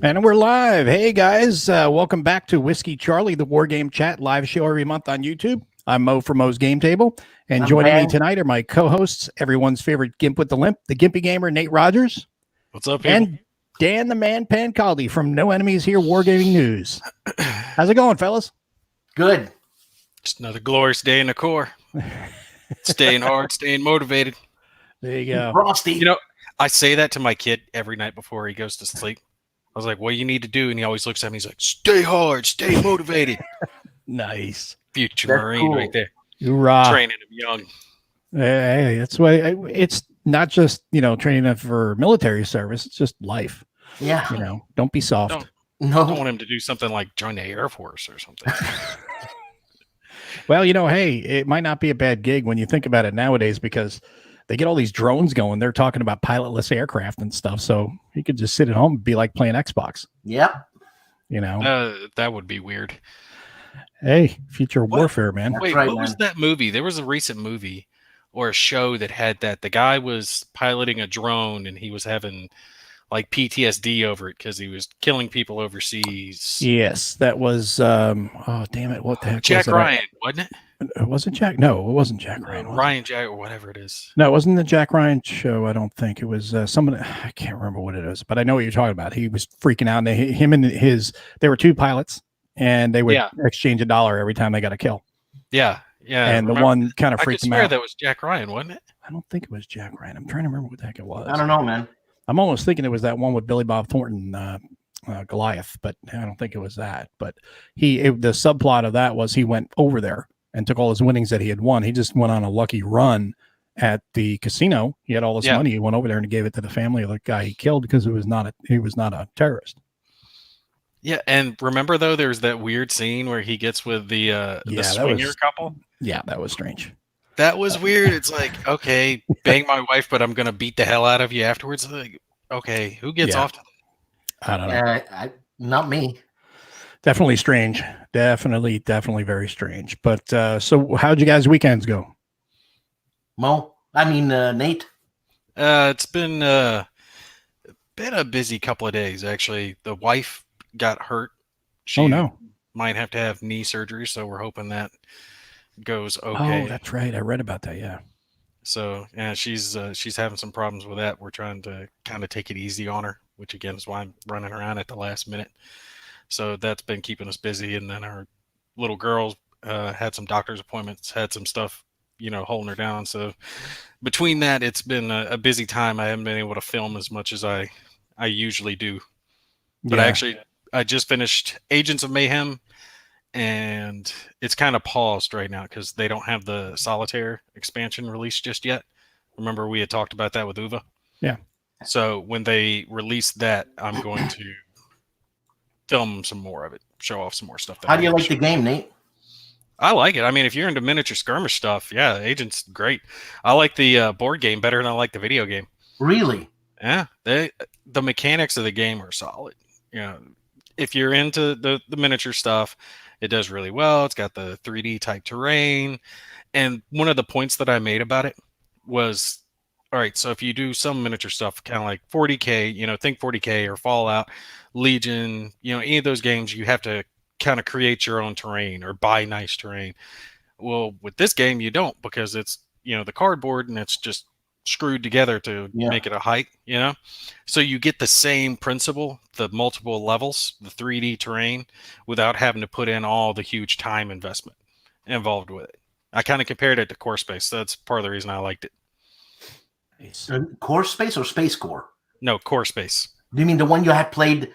And we're live. Hey, guys. Welcome back to Whiskey Charlie, the War Game Chat live show every month on YouTube. I'm Mo from Mo's Game Table. And joining me tonight are my co-hosts, everyone's favorite Gimp with the Limp, the Gimpy Gamer, Nate Rogers. What's up, people? And Dan the Man Pancaldi from No Enemies Here Wargaming News. How's it going, fellas? Good. Just another glorious day in the core. Staying hard, staying motivated. There you go. Frosty. You know, I say that to my kid every night before he goes to sleep. I was like, what do you need to do? And he always looks at me. He's like, stay hard, stay motivated. Nice. Future That's Marine cool. right there. Hoorah. Training him young. Hey, that's why it's not just, training them for military service. It's just life. Yeah. Don't be soft. I don't want him to do something like join the Air Force or something. Well, hey, it might not be a bad gig when you think about it nowadays because they get all these drones going. They're talking about pilotless aircraft and stuff. So he could just sit at home and be like playing Xbox. Yep. That would be weird. Hey, future warfare, man. Wait, right, what was that movie? There was a recent movie or a show that had that. The guy was piloting a drone and he was having like PTSD over it because he was killing people overseas. Yes, that was, oh, damn it. What the heck Jack was it? Ryan, wasn't it? It wasn't Jack. No, it wasn't Jack Ryan. Ryan Jack or whatever it is. No, it wasn't the Jack Ryan show. I don't think it was someone. I can't remember what it is, but I know what you're talking about. He was freaking out. And they were two pilots and they would exchange $1 every time they got a kill. Yeah. Yeah. And the one kind of freaked him out. That was Jack Ryan, wasn't it? I don't think it was Jack Ryan. I'm trying to remember what the heck it was. I don't know, man. I'm almost thinking it was that one with Billy Bob Thornton, Goliath, but I don't think it was that. But the subplot of that was he went over there and took all his winnings that he had won. He just went on a lucky run at the casino. He had all this money. He went over there and gave it to the family of the guy he killed because he was not a terrorist. Yeah, and remember though, there's that weird scene where he gets with the swinger couple. Yeah, that was strange. That was weird. It's like, okay, bang my wife, but I'm gonna beat the hell out of you afterwards. Like, okay, who gets off to that? I don't know. Not me. Definitely strange. Definitely very strange. But so how'd you guys' weekends go? Nate. It's been a busy couple of days actually. The wife got hurt. She might have to have knee surgery, so we're hoping that goes okay. Oh, that's right. I read about that. Yeah. So yeah, she's having some problems with that. We're trying to kind of take it easy on her, which again is why I'm running around at the last minute. So that's been keeping us busy. And then our little girls had some doctor's appointments, had some stuff, holding her down. So between that, it's been a busy time. I haven't been able to film as much as I usually do. But I just finished Agents of Mayhem, and it's kind of paused right now because they don't have the Solitaire expansion released just yet. Remember we had talked about that with Uva? Yeah. So when they release that, I'm going to film some more of it, show off some more stuff. How do you like the game, Nate? I like it. I mean, if you're into miniature skirmish stuff, yeah, Agent's great. I like the board game better than I like the video game. Really? Yeah. The mechanics of the game are solid. If you're into the miniature stuff, it does really well. It's got the 3D type terrain. And one of the points that I made about it was, all right, so if you do some miniature stuff, kind of like 40K, think 40K or Fallout, Legion, any of those games, you have to kind of create your own terrain or buy nice terrain. Well, with this game, you don't, because it's, the cardboard and it's just screwed together to make it a height, so you get the same principle, the multiple levels, the 3D terrain, without having to put in all the huge time investment involved with it. I kind of compared it to Core Space. So that's part of the reason I liked it. Core Space or Space Core? No, Core Space. Do you mean the one you had played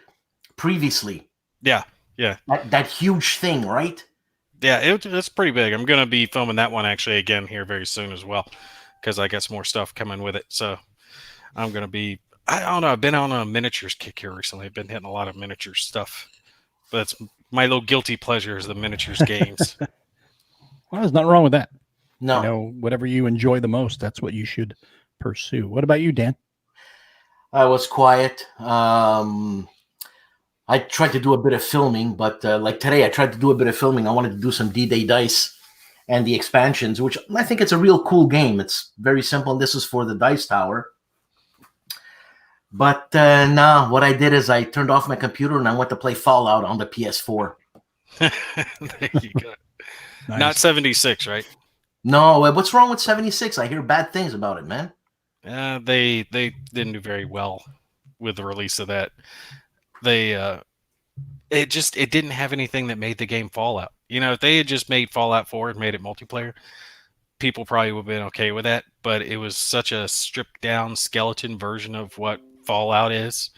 previously? Yeah. That huge thing, right? Yeah, it's pretty big. I'm going to be filming that one actually again here very soon as well, because I got some more stuff coming with it. So I'm going to be, I don't know, I've been on a miniatures kick here recently. I've been hitting a lot of miniature stuff. But it's my little guilty pleasure is the miniatures games. Well, there's nothing wrong with that. No. Whatever you enjoy the most, that's what you should pursue. What about you, Dan? I was quiet. I tried to do a bit of filming, but like today, I tried to do a bit of filming. I wanted to do some D-Day Dice and the expansions, which I think it's a real cool game. It's very simple. And this is for the Dice Tower. But no, what I did is I turned off my computer and I went to play Fallout on the PS4. There you go. Nice. Not 76, right? No, what's wrong with 76? I hear bad things about it, man. They didn't do very well with the release of that. They it didn't have anything that made the game Fallout. You know, if they had just made Fallout 4 and made it multiplayer, people probably would have been okay with that. But it was such a stripped down skeleton version of what Fallout is.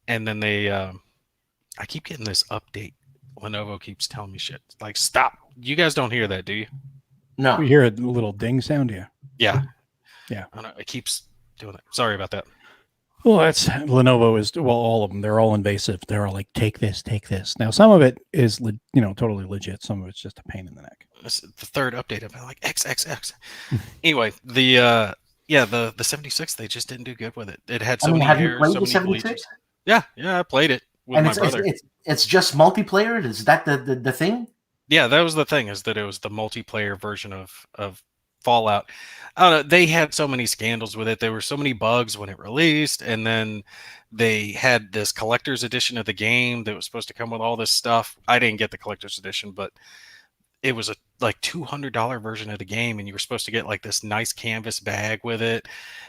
And then they I keep getting this update. Lenovo keeps telling me shit. Like, stop. You guys don't hear that, do you? No. We hear a little ding sound, yeah. Yeah. Yeah. I don't know, it keeps doing that. Sorry about that. Well, that's Lenovo is all of them. They're all invasive. They're all like, take this, take this. Now, some of it is totally legit. Some of it's just a pain in the neck. This is the third update. I'm like XXX. Anyway, the 76, they just didn't do good with it. It had so many have you errors, played so the many 76? bleaches. Yeah, I played it with And my brother. it's just multiplayer. Is that the thing? Yeah, that was the thing, is that it was the multiplayer version of Fallout. I don't know, they had so many scandals with it. There were so many bugs when it released, and then they had this collector's edition of the game that was supposed to come with all this stuff. I didn't get the collector's edition, but it was a like $200 version of the game, and you were supposed to get like this nice canvas bag with it.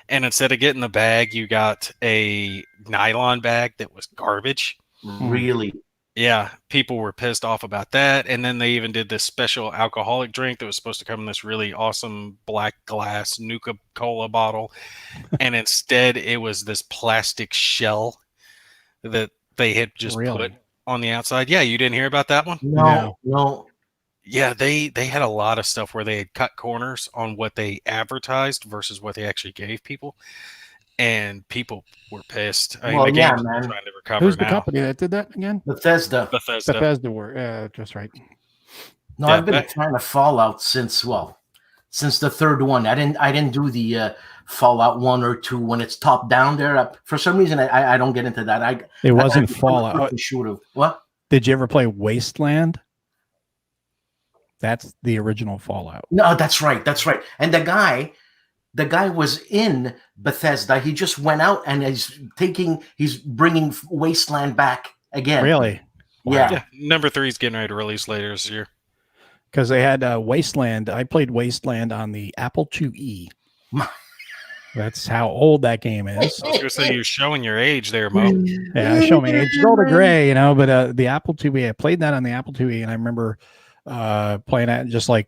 And instead of getting the bag, you got a nylon bag that was garbage. Really? Yeah, people were pissed off about that. And then they even did this special alcoholic drink that was supposed to come in this really awesome black glass Nuka Cola bottle. And instead, it was this plastic shell that they had just put on the outside. Yeah, you didn't hear about that one? No. Yeah, they had a lot of stuff where they had cut corners on what they advertised versus what they actually gave people. And people were pissed. I mean, the game's trying to recover. Who's the company that did that again? Bethesda. Bethesda were, that's right. No, I've been a fan of Fallout since the third one. I didn't do the Fallout 1 or 2 when it's top down there. For some reason, I don't get into that. It wasn't Fallout. What? Did you ever play Wasteland? That's the original Fallout. No, that's right. And the guy was in Bethesda. He just went out and he's bringing Wasteland back again. Really? Wow. Yeah. Number 3 is getting ready to release later this year. Because they had Wasteland. I played Wasteland on the Apple IIe. That's how old that game is. I was going to say, you're showing your age there, Mo. Yeah, show me age. It's older gray, but the Apple IIe, I played that on the Apple IIe, and I remember playing it, just like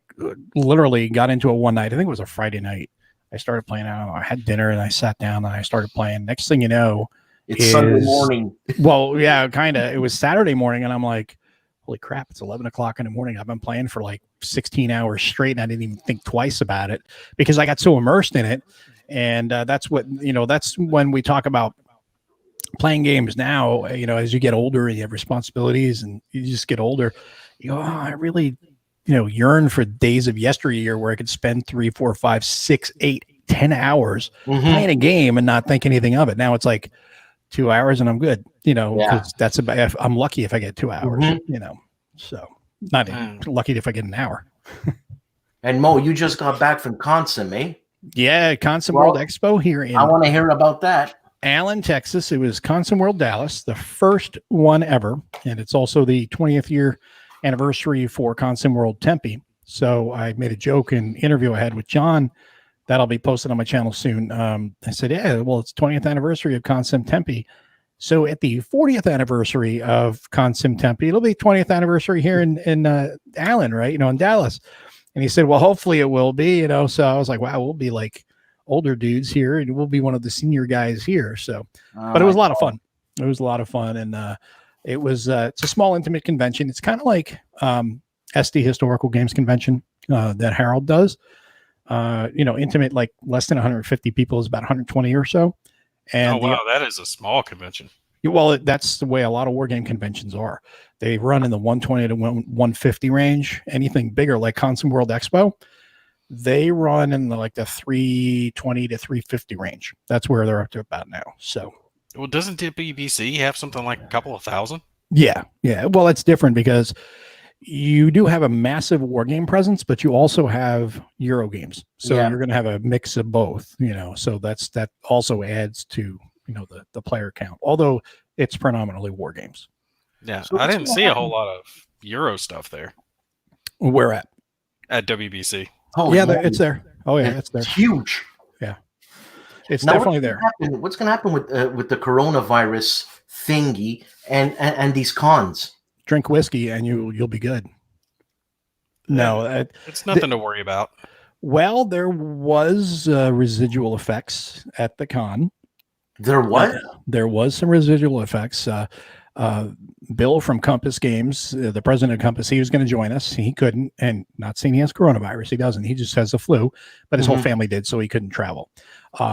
literally got into it one night. I think it was a Friday night. I started playing. I had dinner and I sat down and I started playing. Next thing you know, it's Sunday morning. Well, yeah, kind of. It was Saturday morning, and I'm like, holy crap, it's 11 o'clock in the morning. I've been playing for like 16 hours straight, and I didn't even think twice about it because I got so immersed in it. And that's what, that's when we talk about playing games now, as you get older and you have responsibilities and you just get older, I really, yearn for days of yesteryear where I could spend 3, 4, 5, 6, 8, 10 hours playing a game and not think anything of it. Now it's like 2 hours and I'm good, that's about, I'm lucky if I get 2 hours, so not lucky if I get an hour. And Mo, you just got back from Consim, eh? Yeah, Consimworld Expo here in. I want to hear about that. Allen, Texas. It was Consimworld Dallas, the first one ever, and it's also the 20th year anniversary for Consimworld Tempe. So I made a joke in interview I had with John that'll be posted on my channel soon. I said, yeah, well, it's 20th anniversary of Consim Tempe. So at the 40th anniversary of Consim Tempe, it'll be 20th anniversary here in Allen, right? In Dallas. And he said, well, hopefully it will be, so I was like, wow, we'll be like older dudes here and we'll be one of the senior guys here. So, but it was a lot of fun. It was a lot of fun. And it was, it's a small, intimate convention. It's kind of like SD Historical Games Convention that Harold does. Intimate, like less than 150 people is about 120 or so. And that is a small convention. Well, that's the way a lot of war game conventions are. They run in the 120 to 150 range. Anything bigger, like Consimworld Expo, they run in the 320 to 350 range. That's where they're up to about now. So, well, doesn't BBC have something like a couple of thousand? Yeah. Well, it's different because you do have a massive war game presence, but you also have Euro games. So you're going to have a mix of both. So that also adds to the player count, although it's predominantly war games. Yeah, So I what's didn't gonna see a happen? whole lot of Euro stuff there Where at? at WBC. Holy Yeah, moly. it's there. Oh yeah, it's there. It's huge. Yeah, it's Now, definitely there. What's going to happen with the coronavirus thingy and these cons? Drink whiskey and you'll be good. No, It's nothing to worry about. well, there was residual effects at the con. There what? There was some residual effects. Bill from Compass Games, the president of Compass, he was going to join us. He couldn't, and not saying he has coronavirus. He doesn't. He just has the flu, but his whole family did, so he couldn't travel.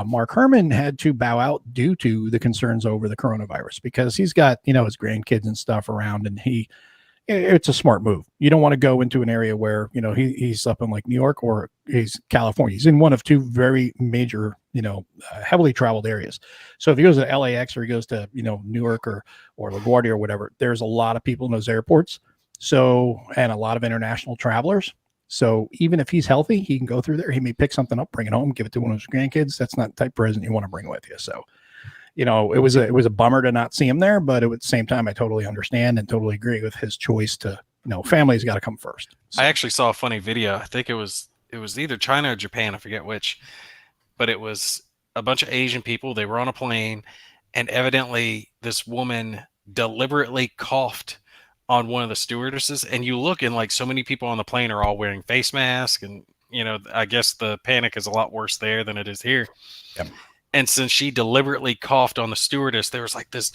Mark Herman had to bow out due to the concerns over the coronavirus because he's got, his grandkids and stuff around, and it's a smart move. You don't want to go into an area where, he's up in like New York or he's California. He's in one of two very major, heavily traveled areas. So if he goes to LAX or he goes to, Newark or LaGuardia or whatever, there's a lot of people in those airports. So, and a lot of international travelers. So even if he's healthy, he can go through there. He may pick something up, bring it home, give it to one of his grandkids. That's not the type of present you want to bring with you. So, it was a bummer to not see him there, but at the same time, I totally understand and totally agree with his choice to, family's got to come first. So. I actually saw a funny video. I think it was either China or Japan. I forget which, but it was a bunch of Asian people. They were on a plane, and evidently this woman deliberately coughed on one of the stewardesses. And you look, and like so many people on the plane are all wearing face masks, and I guess the panic is a lot worse there than it is here. Yep. And since she deliberately coughed on the stewardess, there was like this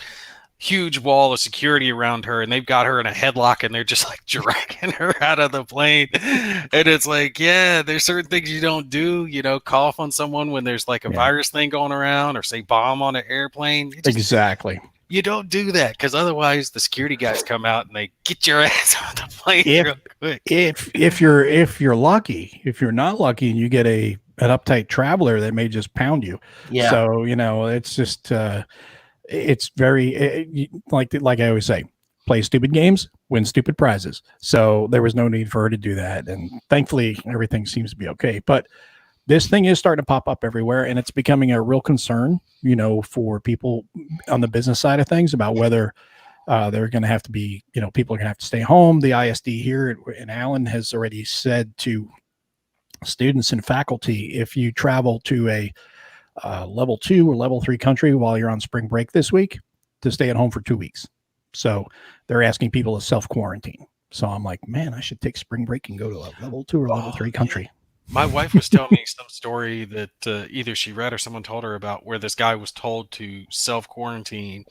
huge wall of security around her, and they've got her in a headlock, and they're just like dragging her out of the plane. And it's like, yeah, there's certain things you don't do, cough on someone when there's like a virus thing going around, or say bomb on an airplane. Exactly. You don't do that, because otherwise the security guys come out and they get your ass on the plane real quick. If you're lucky, if you're not lucky and you get an uptight traveler that may just pound you. Yeah. So, it's just, it's very, like I always say, play stupid games, win stupid prizes. So there was no need for her to do that. And thankfully everything seems to be okay. But this thing is starting to pop up everywhere, and it's becoming a real concern, for people on the business side of things about whether they're going to have to be, people are going to have to stay home. The ISD here in Allen has already said to students and faculty, if you travel to a level 2 or level 3 country while you're on spring break this week, to stay at home for 2 weeks. So they're asking people to self-quarantine. So I'm like, man, I should take spring break and go to a level 2 or level 3 country. My wife was telling me some story that either she read or someone told her about, where this guy was told to self-quarantine,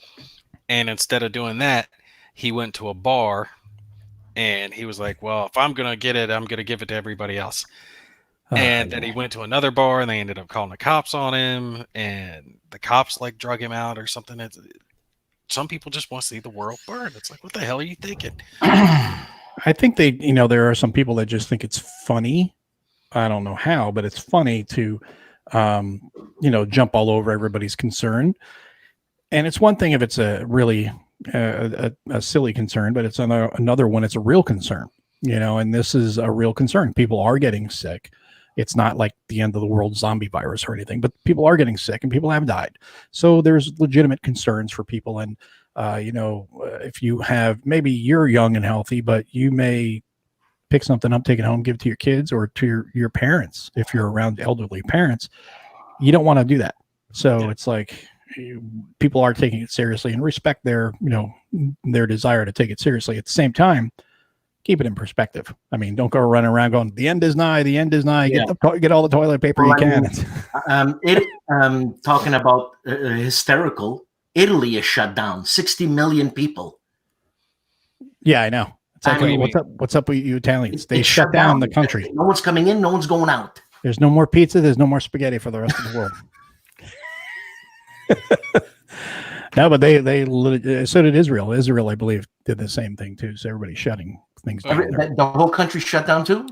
and instead of doing that, he went to a bar, and he was like, well, if I'm going to get it, I'm going to give it to everybody else. And then he went to another bar, and they ended up calling the cops on him, and the cops like drug him out or something. Some people just want to see the world burn. It's like, what the hell are you thinking? I think there are some people that just think it's funny. I don't know how, but it's funny to, jump all over everybody's concern. And it's one thing if it's a really a silly concern, but it's another one. It's a real concern, and this is a real concern. People are getting sick. It's not like the end of the world zombie virus or anything, but people are getting sick and people have died. So there's legitimate concerns for people. And, if you have, maybe you're young and healthy, but you may pick something up, take it home, give it to your kids or to your parents. If you're around elderly parents, you don't want to do that. So It's like people are taking it seriously and respect their desire to take it seriously. At the same time, keep it in perspective. I mean, don't go running around going, the end is nigh, the end is nigh. Yeah. Get all the toilet paper you can. Talking about hysterical, Italy is shut down. 60 million people. Yeah, I know. It's like, what's up with you Italians? They shut down the country. No one's coming in, no one's going out. There's no more pizza. There's no more spaghetti for the rest of the world. No, but so did Israel. Israel, I believe, did the same thing too. So everybody's shutting things down. The whole country shut down too?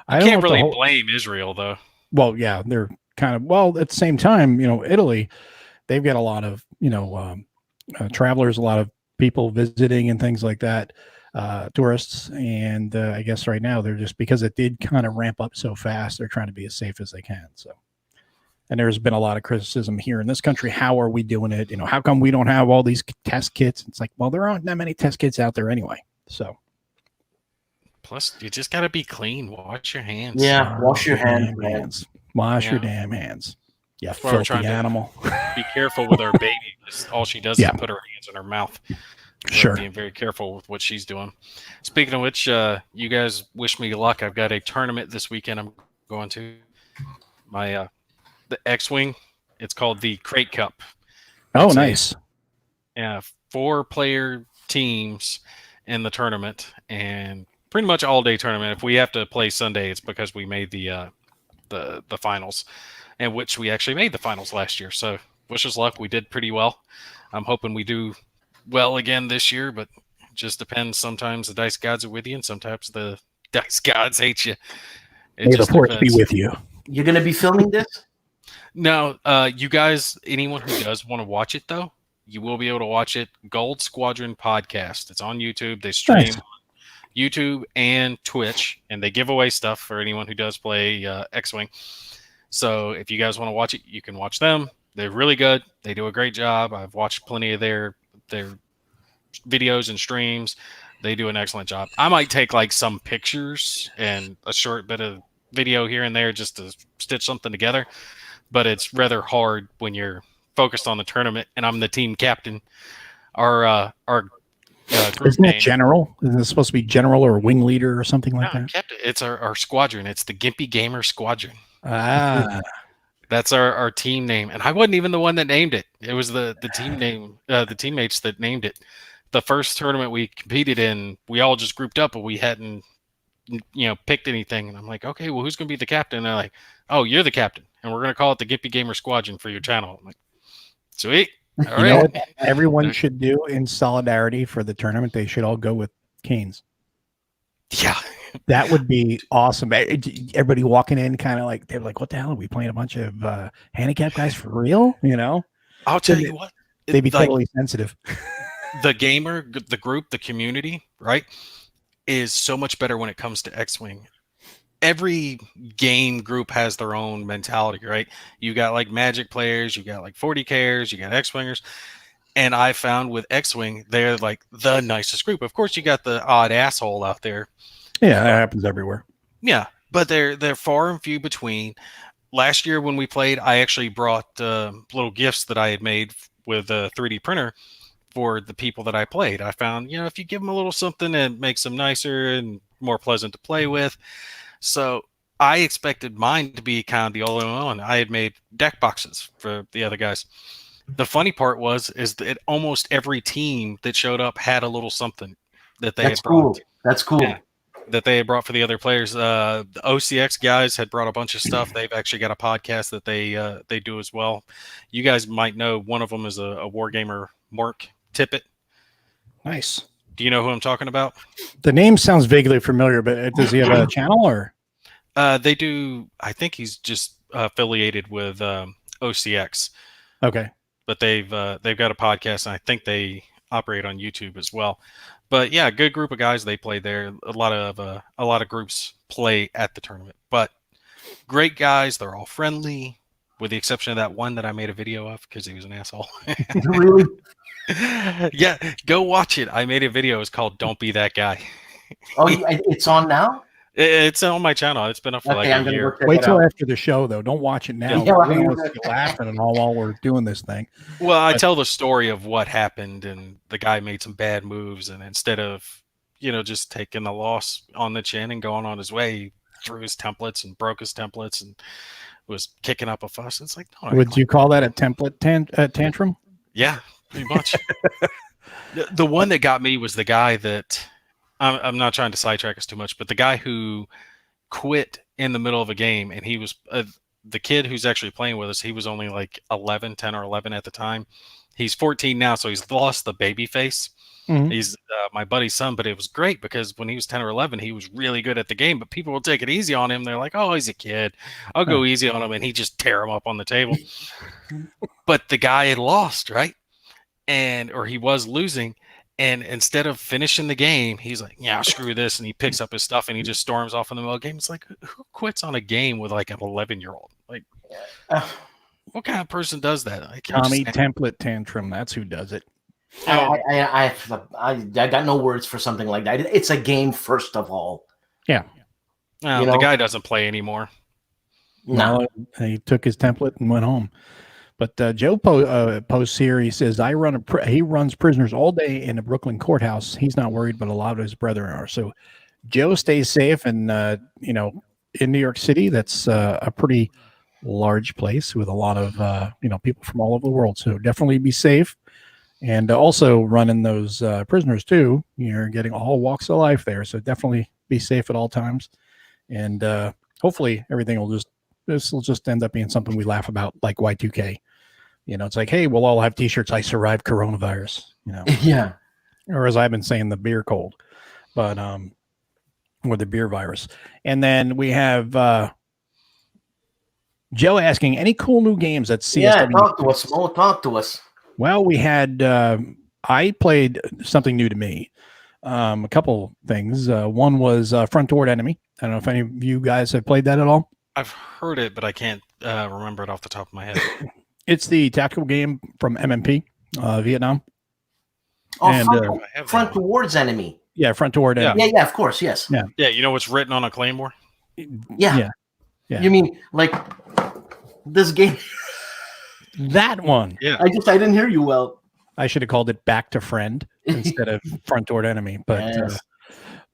I can't really blame Israel though. Well, yeah, they're kind of, at the same time, Italy, they've got a lot of, travelers, a lot of people visiting and things like that. Tourists, and I guess right now they're just, because it did kind of ramp up so fast, they're trying to be as safe as they can. So And there's been a lot of criticism here in this country. How are we doing it? You know, how come we don't have all these test kits? It's like, well, there aren't that many test kits out there anyway. So, plus, you just got to be clean. Wash your hands. Yeah, wash your hands, damn man. hands. Wash your damn hands. Yeah, that's why we're trying filthy animal. to be careful with our baby. All she does is put her hands in her mouth. Sure. Being very careful with what she's doing. Speaking of which, you guys wish me luck. I've got a tournament this weekend. I'm going to my the X-Wing. It's called the Crate Cup. Oh, nice. 4-player teams in the tournament, and pretty much all day tournament. If we have to play Sunday, it's because we made the finals, and which we actually made the finals last year. So wish us luck. We did pretty well. I'm hoping we do well again this year, but it just depends. Sometimes the dice gods are with you, and sometimes the dice gods hate you. May the force be with you. You're going to be filming this? No, you guys, anyone who does want to watch it, though, you will be able to watch it. Gold Squadron Podcast. It's on YouTube. They stream on YouTube and Twitch, and they give away stuff for anyone who does play X-Wing. So if you guys want to watch it, you can watch them. They're really good. They do a great job. I've watched plenty of their videos and streams. They do an excellent job. I might take like some pictures and a short bit of video here and there just to stitch something together, but it's rather hard when you're focused on the tournament and I'm the team captain. Our group isn't it general? Isn't it supposed to be general or wing leader or something like that? Captain. It's our squadron. It's the Gimpy Gamer Squadron. That's our team name, and I wasn't even the one that named it. It was the team name, the teammates that named it. The first tournament we competed in, we all just grouped up, but we hadn't, picked anything. And I'm like, okay, well, who's going to be the captain? And they're like, oh, you're the captain, and we're going to call it the Gimpy Gamer Squadron for your channel. I'm like, sweet. All right. Know what everyone should do in solidarity for the tournament? They should all go with canes. Yeah. That would be awesome. Everybody walking in kind of like, they're like, what the hell? Are we playing a bunch of handicapped guys for real? I'll tell you what. They'd be totally sensitive. The gamer, the group, the community, right, is so much better when it comes to X-Wing. Every game group has their own mentality, right? You got like Magic players, you got like 40Kers, you got X-Wingers. And I found with X-Wing, they're like the nicest group. Of course, you got the odd asshole out there. Yeah, that happens everywhere. Yeah, but they're far and few between. Last year when we played, I actually brought little gifts that I had made with a 3D printer for the people that I played. I found, if you give them a little something, it makes them nicer and more pleasant to play with. So I expected mine to be kind of the all-in-one. I had made deck boxes for the other guys. The funny part is that almost every team that showed up had a little something that they had brought. Cool. That's cool. Yeah, that they had brought for the other players. The OCX guys had brought a bunch of stuff. They've actually got a podcast that they do as well. You guys might know one of them is a wargamer, Mark Tippett. Nice. Do you know who I'm talking about? The name sounds vaguely familiar, but does he have a channel or? They do. I think he's just affiliated with OCX. Okay. But they've got a podcast, and I think they operate on YouTube as well. But yeah, good group of guys. They play there. A lot of groups play at the tournament. But great guys. They're all friendly, with the exception of that one that I made a video of because he was an asshole. Really? Yeah, go watch it. I made a video. It's called "Don't Be That Guy." Oh, it's on now? It's on my channel. It's been up for like a year. Wait till after the show, though. Don't watch it now. Yeah, We're going to be laughing and all while we're doing this thing. Well, I tell the story of what happened, and the guy made some bad moves, and instead of just taking the loss on the chin and going on his way, he threw his templates and broke his templates and was kicking up a fuss. It's like, no, would you call that a template tantrum? Yeah, pretty much. The one that got me was the guy that I'm not trying to sidetrack us too much, but the guy who quit in the middle of a game, and he was the kid who's actually playing with us. He was only like 10 or 11 at the time. He's 14 now, so he's lost the baby face. Mm-hmm. He's my buddy's son, but it was great because when he was 10 or 11, he was really good at the game, but people will take it easy on him. They're like, oh, he's a kid. I'll go easy on him, and he just tear him up on the table. But the guy had lost, right? Or he was losing. And instead of finishing the game, he's like, yeah, screw this. And he picks up his stuff and he just storms off in the middle of the game. It's like, who quits on a game with like an 11-year-old? Like, what kind of person does that? I can't Tommy stand- Template Tantrum. That's who does it. I got no words for something like that. It's a game, first of all. Yeah. No, the guy doesn't play anymore. No. Well, he took his template and went home. But Joe posts here. He says, he runs prisoners all day in the Brooklyn courthouse. He's not worried, but a lot of his brethren are. So Joe stays safe. And, in New York City, that's a pretty large place with a lot of, people from all over the world. So definitely be safe. And also running those prisoners too. You're getting all walks of life there. So definitely be safe at all times. And hopefully everything this will just end up being something we laugh about, like Y2K. It's like, hey, we'll all have t-shirts. I survived coronavirus, Yeah. Or as I've been saying, the beer cold, but, or the beer virus. And then we have Joe asking, any cool new games at CSW? Yeah, talk to us, Mo. Talk to us. Well, we had, I played something new to me. A couple things. One was Front Toward Enemy. I don't know if any of you guys have played that at all. I've heard it, but I can't remember it off the top of my head. It's the tactical game from MMP, Vietnam. Oh, And, front towards enemy. Yeah, Front Toward Enemy. Yeah, of course, yes. Yeah, you know what's written on a claymore? Yeah. You mean like this game? That one. Yeah. I didn't hear you well. I should have called it Back to Friend instead of Front Toward Enemy, but Yes.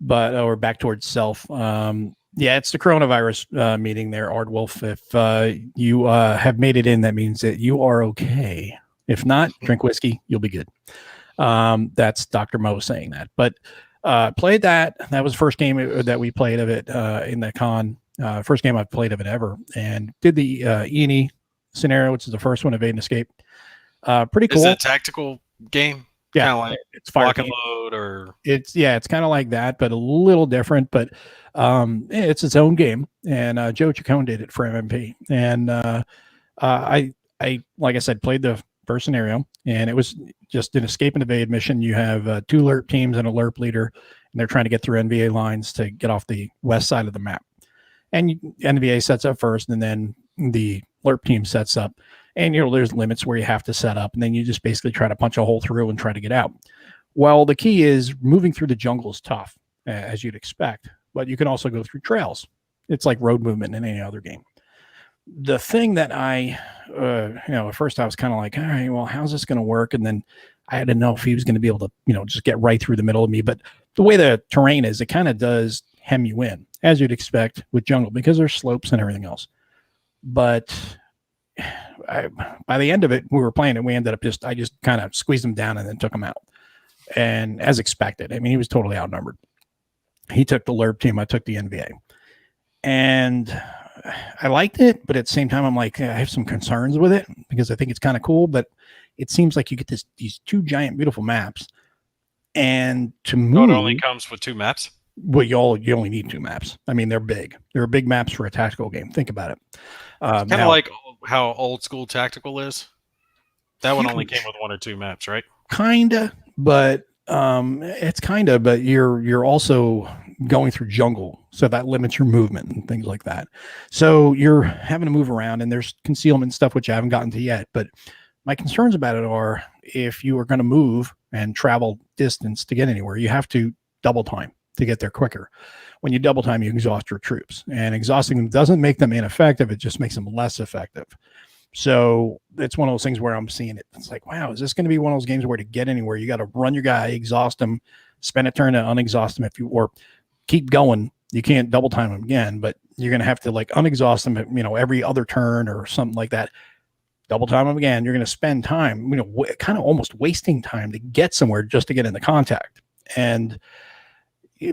or Back Towards Self. Yeah, it's the coronavirus meeting there, Ardwolf. If you have made it in, that means that you are okay. If not, drink whiskey, you'll be good. That's Dr. Mo saying that. But played that. That was the first game that we played of it in the con. First game I've played of it ever. And did the E&E scenario, which is the first one, Evade and Escape. Pretty cool. Is it a tactical game? Yeah, kind of like it's fire lock and game. load, or It's kind of like that, but a little different. But it's its own game, and Joe Chacon did it for MMP. And I like I said, played the first scenario, and it was just an escape and evade mission. You have 2 LERP teams and a LERP leader, and they're trying to get through NVA lines to get off the west side of the map. And NVA sets up first, and then the LERP team sets up. And, there's limits where you have to set up, and then you just basically try to punch a hole through and try to get out. Well, the key is moving through the jungle is tough, as you'd expect, but you can also go through trails. It's like road movement in any other game. The thing that at first I was kind of like, all right, well, how's this going to work? And then I had to know if he was going to be able to, just get right through the middle of me. But the way the terrain is, it kind of does hem you in, as you'd expect with jungle, because there's slopes and everything else. But by the end of it, we were playing it. We ended up I just kind of squeezed him down and then took him out. And as expected, he was totally outnumbered. He took the LERP team. I took the NVA. And I liked it, but at the same time, I'm like, I have some concerns with it because I think it's kind of cool, but it seems like you get these 2 giant, beautiful maps. And to move, it only comes with 2 maps. Well, you only need 2 maps. They're big. They're big maps for a tactical game. Think about it. Kind of like how old school tactical is. That one only came with 1 or 2 maps, right? Kinda, but but you're also going through jungle, so that limits your movement and things like that. So you're having to move around, and there's concealment stuff which I haven't gotten to yet. But my concerns about it are, if you are going to move and travel distance to get anywhere, you have to double time to get there quicker. When you double time, you exhaust your troops, and exhausting them doesn't make them ineffective. It just makes them less effective. So it's one of those things where I'm seeing it. It's like, wow, is this going to be one of those games where to get anywhere, you got to run your guy, exhaust him, spend a turn to unexhaust him, or keep going. You can't double time him again, but you're going to have to like unexhaust him, every other turn or something like that. Double time him again. You're going to spend time, kind of almost wasting time to get somewhere just to get into contact. And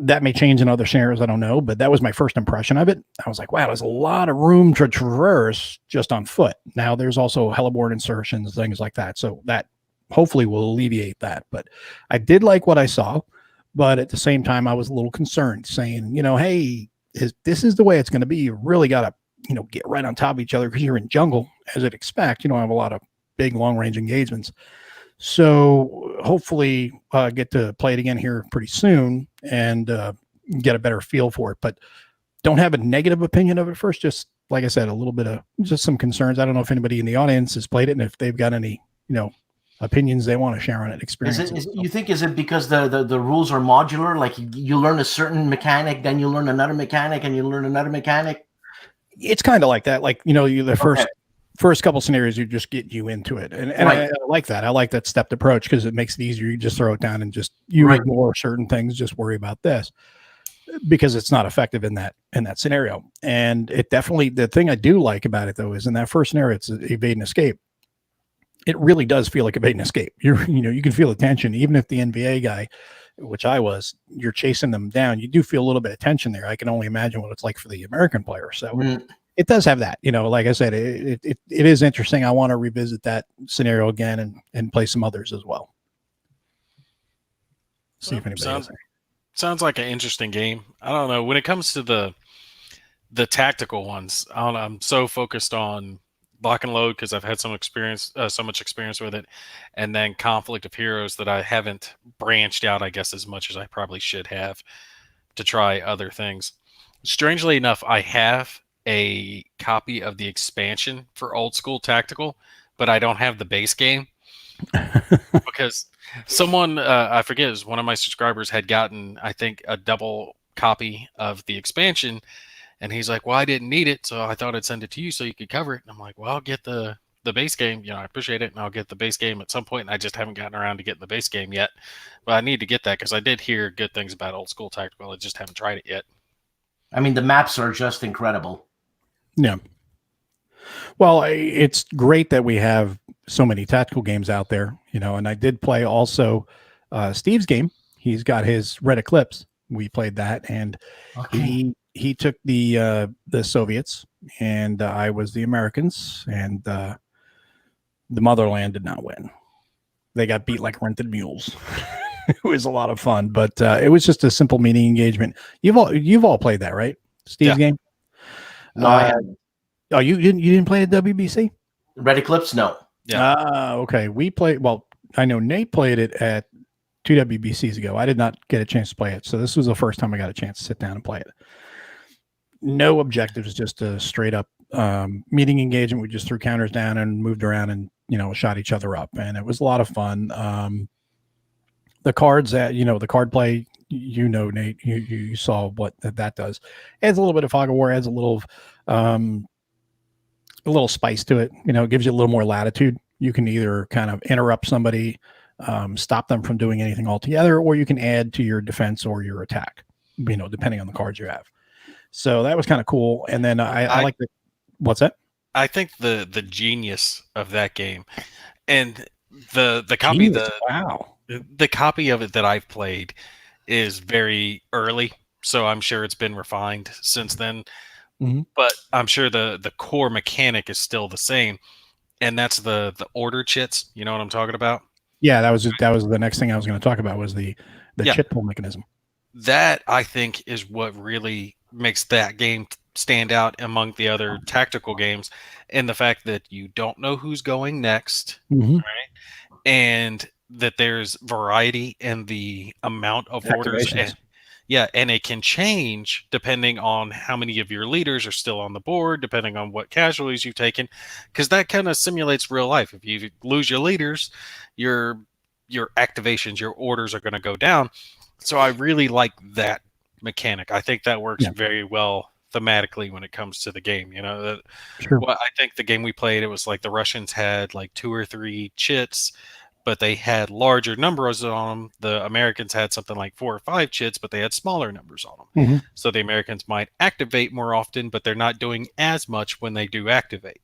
that may change in other scenarios. I don't know, but that was my first impression of it. I was like, wow, there's a lot of room to traverse just on foot. Now there's also heliboard insertions, things like that. So that hopefully will alleviate that. But I did like what I saw, but at the same time, I was a little concerned, saying, hey, this is the way it's going to be. You really got to, get right on top of each other because you're in jungle, as you'd expect. You don't have a lot of big long range engagements. So hopefully get to play it again here pretty soon and get a better feel for it. But don't have a negative opinion of it first. Just like I said, a little bit of just some concerns. I don't know if anybody in the audience has played it and if they've got any, opinions they want to share on it, experiences. You think is it because the rules are modular? Like you learn a certain mechanic, then you learn another mechanic, and you learn another mechanic. It's kind of like that. Like the first couple scenarios, you just get you into it, and right. I like that. I like that stepped approach because it makes it easier. You just throw it down and just ignore certain things. Just worry about this because it's not effective in that scenario. And it definitely, the thing I do like about it though is in that first scenario, it's evade and escape. It really does feel like evade and escape. You can feel the tension, even if the NBA guy, which I was, you're chasing them down. You do feel a little bit of tension there. I can only imagine what it's like for the American player. So it does have that, like I said, it is interesting. I want to revisit that scenario again and play some others as well. See if anybody sounds like an interesting game. I don't know. When it comes to the tactical ones, I don't know, I'm so focused on Lock and Load because I've had so much experience with it, and then Conflict of Heroes that I haven't branched out, I guess, as much as I probably should have to try other things. Strangely enough, I have a copy of the expansion for Old School Tactical, but I don't have the base game because someone, I forget, it was one of my subscribers had gotten, I think, a double copy of the expansion. And he's like, well, I didn't need it, so I thought I'd send it to you so you could cover it. And I'm like, well, I'll get the base game. I appreciate it, and I'll get the base game at some point. And I just haven't gotten around to getting the base game yet. But I need to get that because I did hear good things about Old School Tactical. I just haven't tried it yet. I mean, the maps are just incredible. Yeah. Well, it's great that we have so many tactical games out there, and I did play also Steve's game. He's got his Red Eclipse. We played that, and he took the Soviets, and I was the Americans, and the motherland did not win. They got beat like rented mules. It was a lot of fun, but it was just a simple meeting engagement. You've all played that, right? Steve's game. No, I haven't. Oh, you didn't play at WBC? Red Eclipse, no. Yeah. Okay. We played. Well, I know Nate played it at 2 WBCs ago. I did not get a chance to play it, so this was the first time I got a chance to sit down and play it. No objectives, just a straight up meeting engagement. We just threw counters down and moved around and shot each other up, and it was a lot of fun. The cards that the card play, Nate, you saw what that does. Adds a little bit of fog of war, adds a little spice to it. It gives you a little more latitude. You can either kind of interrupt somebody, stop them from doing anything altogether, or you can add to your defense or your attack, depending on the cards you have. So that was kind of cool. And then I like the, what's that? I think the genius of that game and the copy, the copy of it that I've played is very early. So I'm sure it's been refined since then, but I'm sure the core mechanic is still the same. And that's the order chits. You know what I'm talking about? Yeah, that was the next thing I was going to talk about was the chit pull mechanism. That I think is what really makes that game stand out among the other tactical games, and the fact that you don't know who's going next, right? And that there's variety in the amount of orders. And it can change depending on how many of your leaders are still on the board, depending on what casualties you've taken, because that kind of simulates real life. If you lose your leaders, your activations, your orders are going to go down. So I really like that mechanic. I think that works very well thematically when it comes to the game. Well, I think the game we played, it was like the Russians had like 2 or 3 chits, but they had larger numbers on them. The Americans had something like 4 or 5 chits, but they had smaller numbers on them. So the Americans might activate more often, but they're not doing as much when they do activate.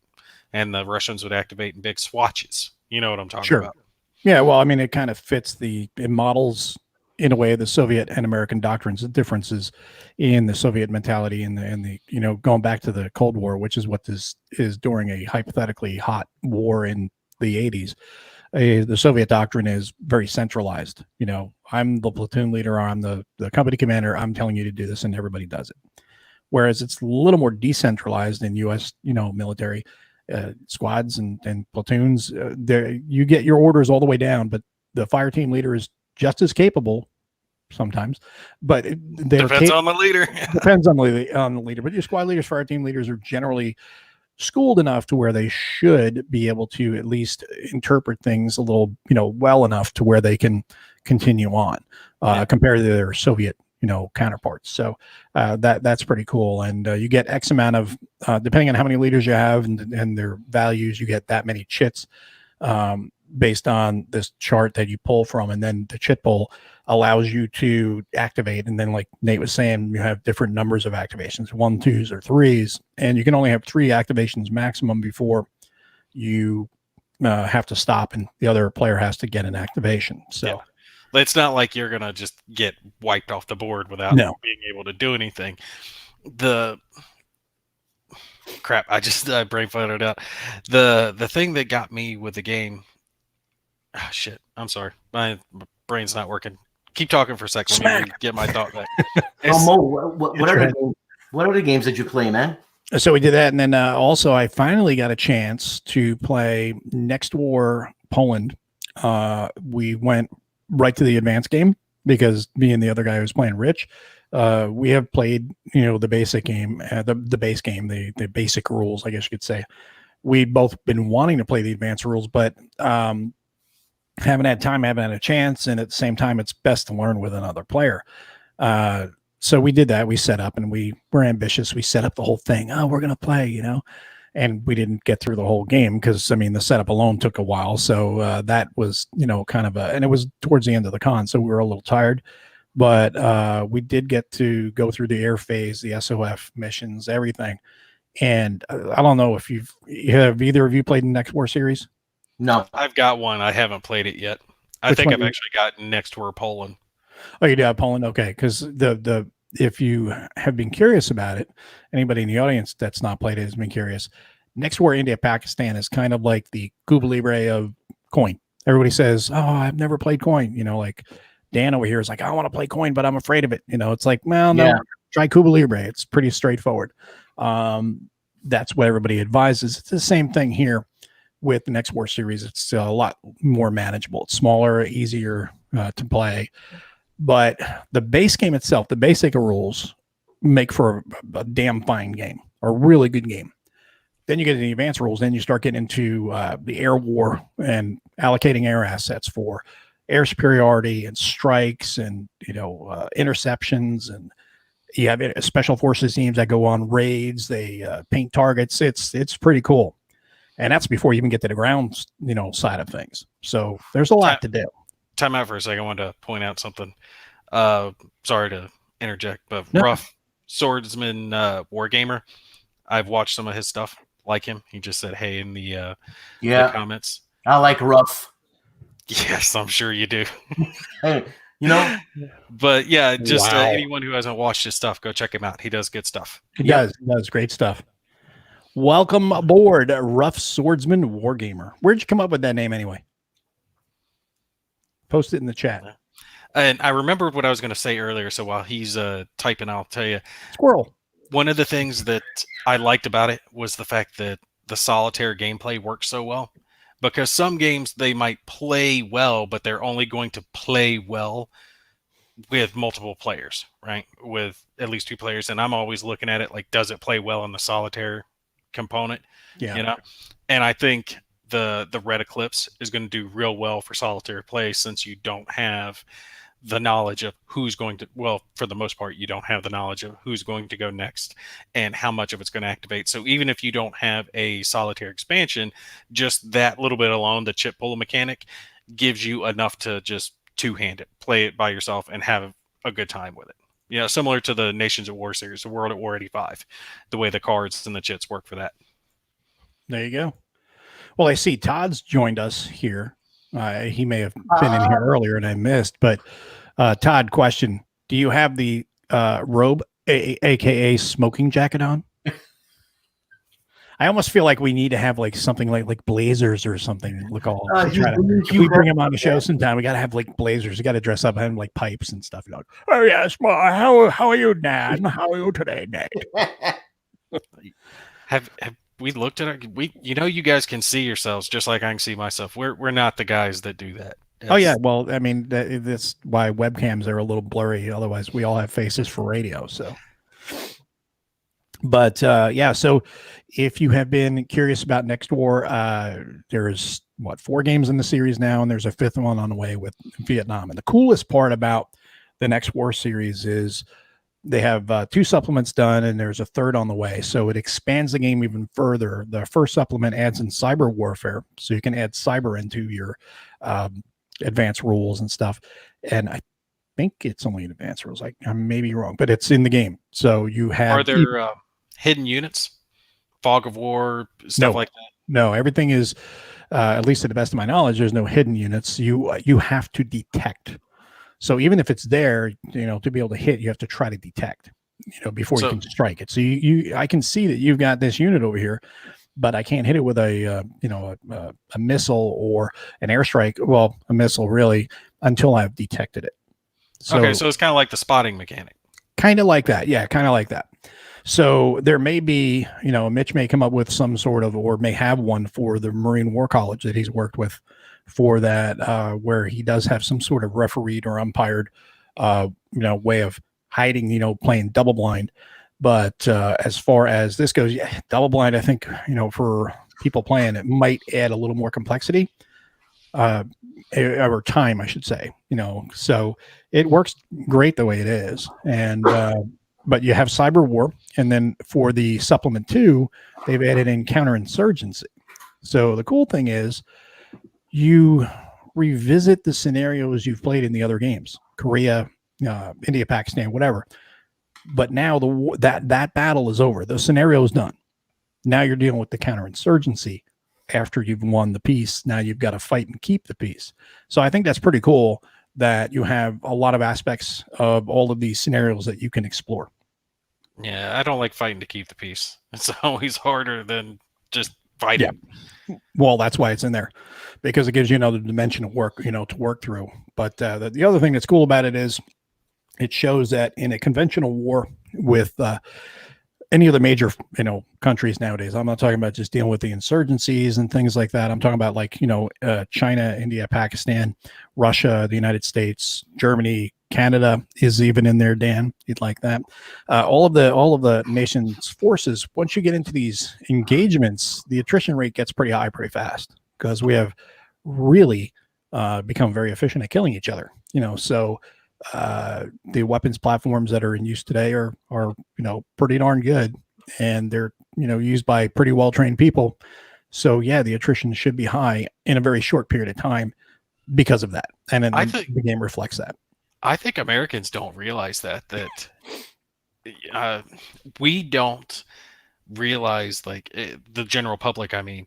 And the Russians would activate in big swatches. You know what I'm talking about? Yeah, well, I mean, it kind of fits it models in a way the Soviet and American doctrines, the differences in the Soviet mentality and the going back to the Cold War, which is what this is during a hypothetically hot war in the 80s. The Soviet doctrine is very centralized. I'm the platoon leader, I'm the company commander, I'm telling you to do this, and everybody does it. Whereas it's a little more decentralized in U.S. military squads and platoons. There you get your orders all the way down, but the fire team leader is just as capable sometimes, but depends on the leader. Depends on the leader. But your squad leaders, fire team leaders are generally schooled enough to where they should be able to at least interpret things a little, well enough to where they can continue on compared to their Soviet, counterparts. So that's pretty cool. And you get X amount of, depending on how many leaders you have and their values, you get that many chits based on this chart that you pull from. And then the chit pull allows you to activate. And then, like Nate was saying, you have different numbers of activations, 1, 2s, or 3s, and you can only have 3 activations maximum before you have to stop and the other player has to get an activation. So it's not like you're going to just get wiped off the board without being able to do anything. Crap, I brain farted out. The thing that got me with the game, shit, I'm sorry. My brain's not working. Keep talking for a second. Let me get my thought back. Mo, what other games did you play, man? So we did that, and then also I finally got a chance to play Next War Poland. We went right to the advanced game because me and the other guy who was playing Rich, we have played, the basic game, the base game, the basic rules, I guess you could say. We'd both been wanting to play the advanced rules, but haven't had time, haven't had a chance, and at the same time, it's best to learn with another player. So we did that. We set up, and we were ambitious. We set up the whole thing. Oh, we're going to play, and we didn't get through the whole game because, the setup alone took a while. So that was, kind of and it was towards the end of the con, so we were a little tired. But we did get to go through the air phase, the SOF missions, everything. And I don't know if have either of you played the Next War series? No. I've got one. I haven't played it yet. I think I've actually got Next War Poland. Oh, you do have Poland? Okay. Because if you have been curious about it, anybody in the audience that's not played it has been curious. Next War India Pakistan is kind of like the Cuba Libre of Coin. Everybody says, "Oh, I've never played Coin." Like Dan over here is like, "I want to play Coin, but I'm afraid of it." It's like, well, no, try Cuba Libre. It's pretty straightforward. That's what everybody advises. It's the same thing here with the Next War series. It's a lot more manageable. It's smaller, easier to play. But the base game itself, the basic rules, make for a damn fine game, a really good game. Then you get into the advanced rules. Then you start getting into the air war and allocating air assets for air superiority and strikes and interceptions, and you have special forces teams that go on raids. They paint targets. It's pretty cool, and that's before you even get to the ground side of things. So there's a lot to do. Time out for a second. I wanted to point out something. Sorry to interject, but Rough Swordsman Wargamer, I've watched some of his stuff. Like him, he just said hey in the comments. I like Rough. Yes, I'm sure you do. Hey, but yeah, just anyone who hasn't watched his stuff, go check him out. He does good stuff. He does great stuff. Welcome aboard, Rough Swordsman Wargamer. Where'd you come up with that name anyway? Post it in the chat. And I remembered what I was going to say earlier, so while he's typing, I'll tell you. Squirrel. One of the things that I liked about it was the fact that the solitaire gameplay works so well. Because some games, they might play well, but they're only going to play well with multiple players, right? With at least 2 players. And I'm always looking at it like, does it play well in the solitaire component? Yeah. And I think the Red Eclipse is going to do real well for solitaire play, since you don't have the knowledge of who's going to, for the most part, you don't have the knowledge of who's going to go next and how much of it's going to activate. So even if you don't have a solitaire expansion, just that little bit alone, the chip pull mechanic, gives you enough to just two-hand it, play it by yourself, and have a good time with it. Similar to the Nations at War series, the World at War 85, the way the cards and the chits work for that. There you go. Well, I see Todd's joined us here. He may have been in here earlier and I missed, but Todd, question: do you have the robe, aka smoking jacket, on? I almost feel like we need to have like something like blazers or something. Look all. We bring him on the show sometime. We got to have like blazers. You got to dress up and like pipes and stuff. You're like, oh yes, how are you, Dad? How are you today, Nate? Have we looked at you guys can see yourselves just like I can see myself. We're not the guys that do that. Oh yeah, well, I mean that's why webcams are a little blurry. Otherwise, we all have faces for radio. So, but yeah, so if you have been curious about Next War, there's 4 games in the series now, and there's a 5th one on the way with Vietnam. And the coolest part about the Next War series is they have 2 supplements done, and there's a 3rd on the way. So it expands the game even further. The first supplement adds in cyber warfare, so you can add cyber into your advanced rules and stuff. And I think it's only in advanced rules. I may be wrong, but it's in the game. So you have. Are there hidden units, fog of war, stuff like that? No, everything is, at least to the best of my knowledge, there's no hidden units. You have to detect. So even if it's there, to be able to hit, you have to try to detect, before you can strike it. So I can see that you've got this unit over here, but I can't hit it with a missile or an airstrike. Well, a missile really, until I've detected it. So it's kind of like the spotting mechanic. Kind of like that. Yeah, kind of like that. So there may be, Mitch may come up with some sort of, or may have one for the Marine War College that he's worked with for that, where he does have some sort of refereed or umpired, way of hiding, playing double blind. But as far as this goes, yeah, double blind, I think, for people playing, it might add a little more complexity, over time, I should say, so it works great the way it is. And, but you have cyber war. And then for the supplement 2, they've added in counterinsurgency. So the cool thing is you revisit the scenarios you've played in the other games, Korea, India, Pakistan, whatever. But now that battle is over. The scenario is done. Now you're dealing with the counterinsurgency after you've won the peace. Now you've got to fight and keep the peace. So I think that's pretty cool that you have a lot of aspects of all of these scenarios that you can explore. Yeah, I don't like fighting to keep the peace. It's always harder than just fighting. Yeah. Well, that's why it's in there, because it gives you another dimension of work, to work through. But the other thing that's cool about it is it shows that in a conventional war with any of the major, countries nowadays, I'm not talking about just dealing with the insurgencies and things like that. I'm talking about like, China, India, Pakistan, Russia, the United States, Germany, Canada is even in there, Dan. You'd like that. All of the nation's forces, once you get into these engagements, the attrition rate gets pretty high pretty fast, because we have really become very efficient at killing each other. So the weapons platforms that are in use today are pretty darn good, and they're used by pretty well trained people. So yeah, the attrition should be high in a very short period of time because of that, and then the game reflects that. I think Americans don't realize that we don't realize, the general public, I mean,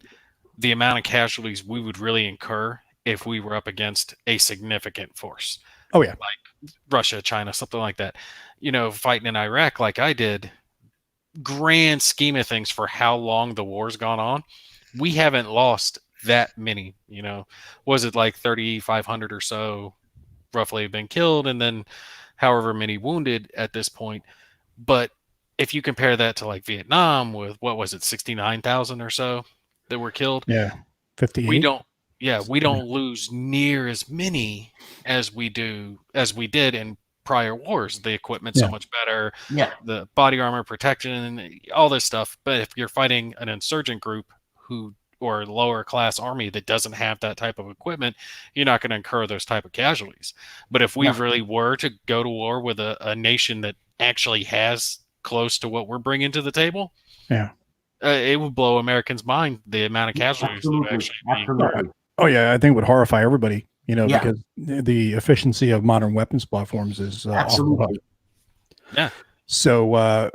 the amount of casualties we would really incur if we were up against a significant force. Oh yeah. Like Russia, China, something like that. Fighting in Iraq like I did, grand scheme of things for how long the war's gone on, we haven't lost that many, was it like 3,500 or so roughly have been killed, and then however many wounded at this point. But if you compare that to like Vietnam with, what was it, 69,000 or so that were killed? Yeah. 58. We don't lose near as many as we did in prior wars. The equipment's so much better. Yeah. The body armor protection, all this stuff. But if you're fighting an insurgent group or lower class army that doesn't have that type of equipment, you're not going to incur those type of casualties. But if we really were to go to war with a nation that actually has close to what we're bringing to the table, it would blow Americans' mind the amount of casualties that would actually be. Oh yeah, I think it would horrify everybody, because the efficiency of modern weapons platforms is absolutely. Yeah. So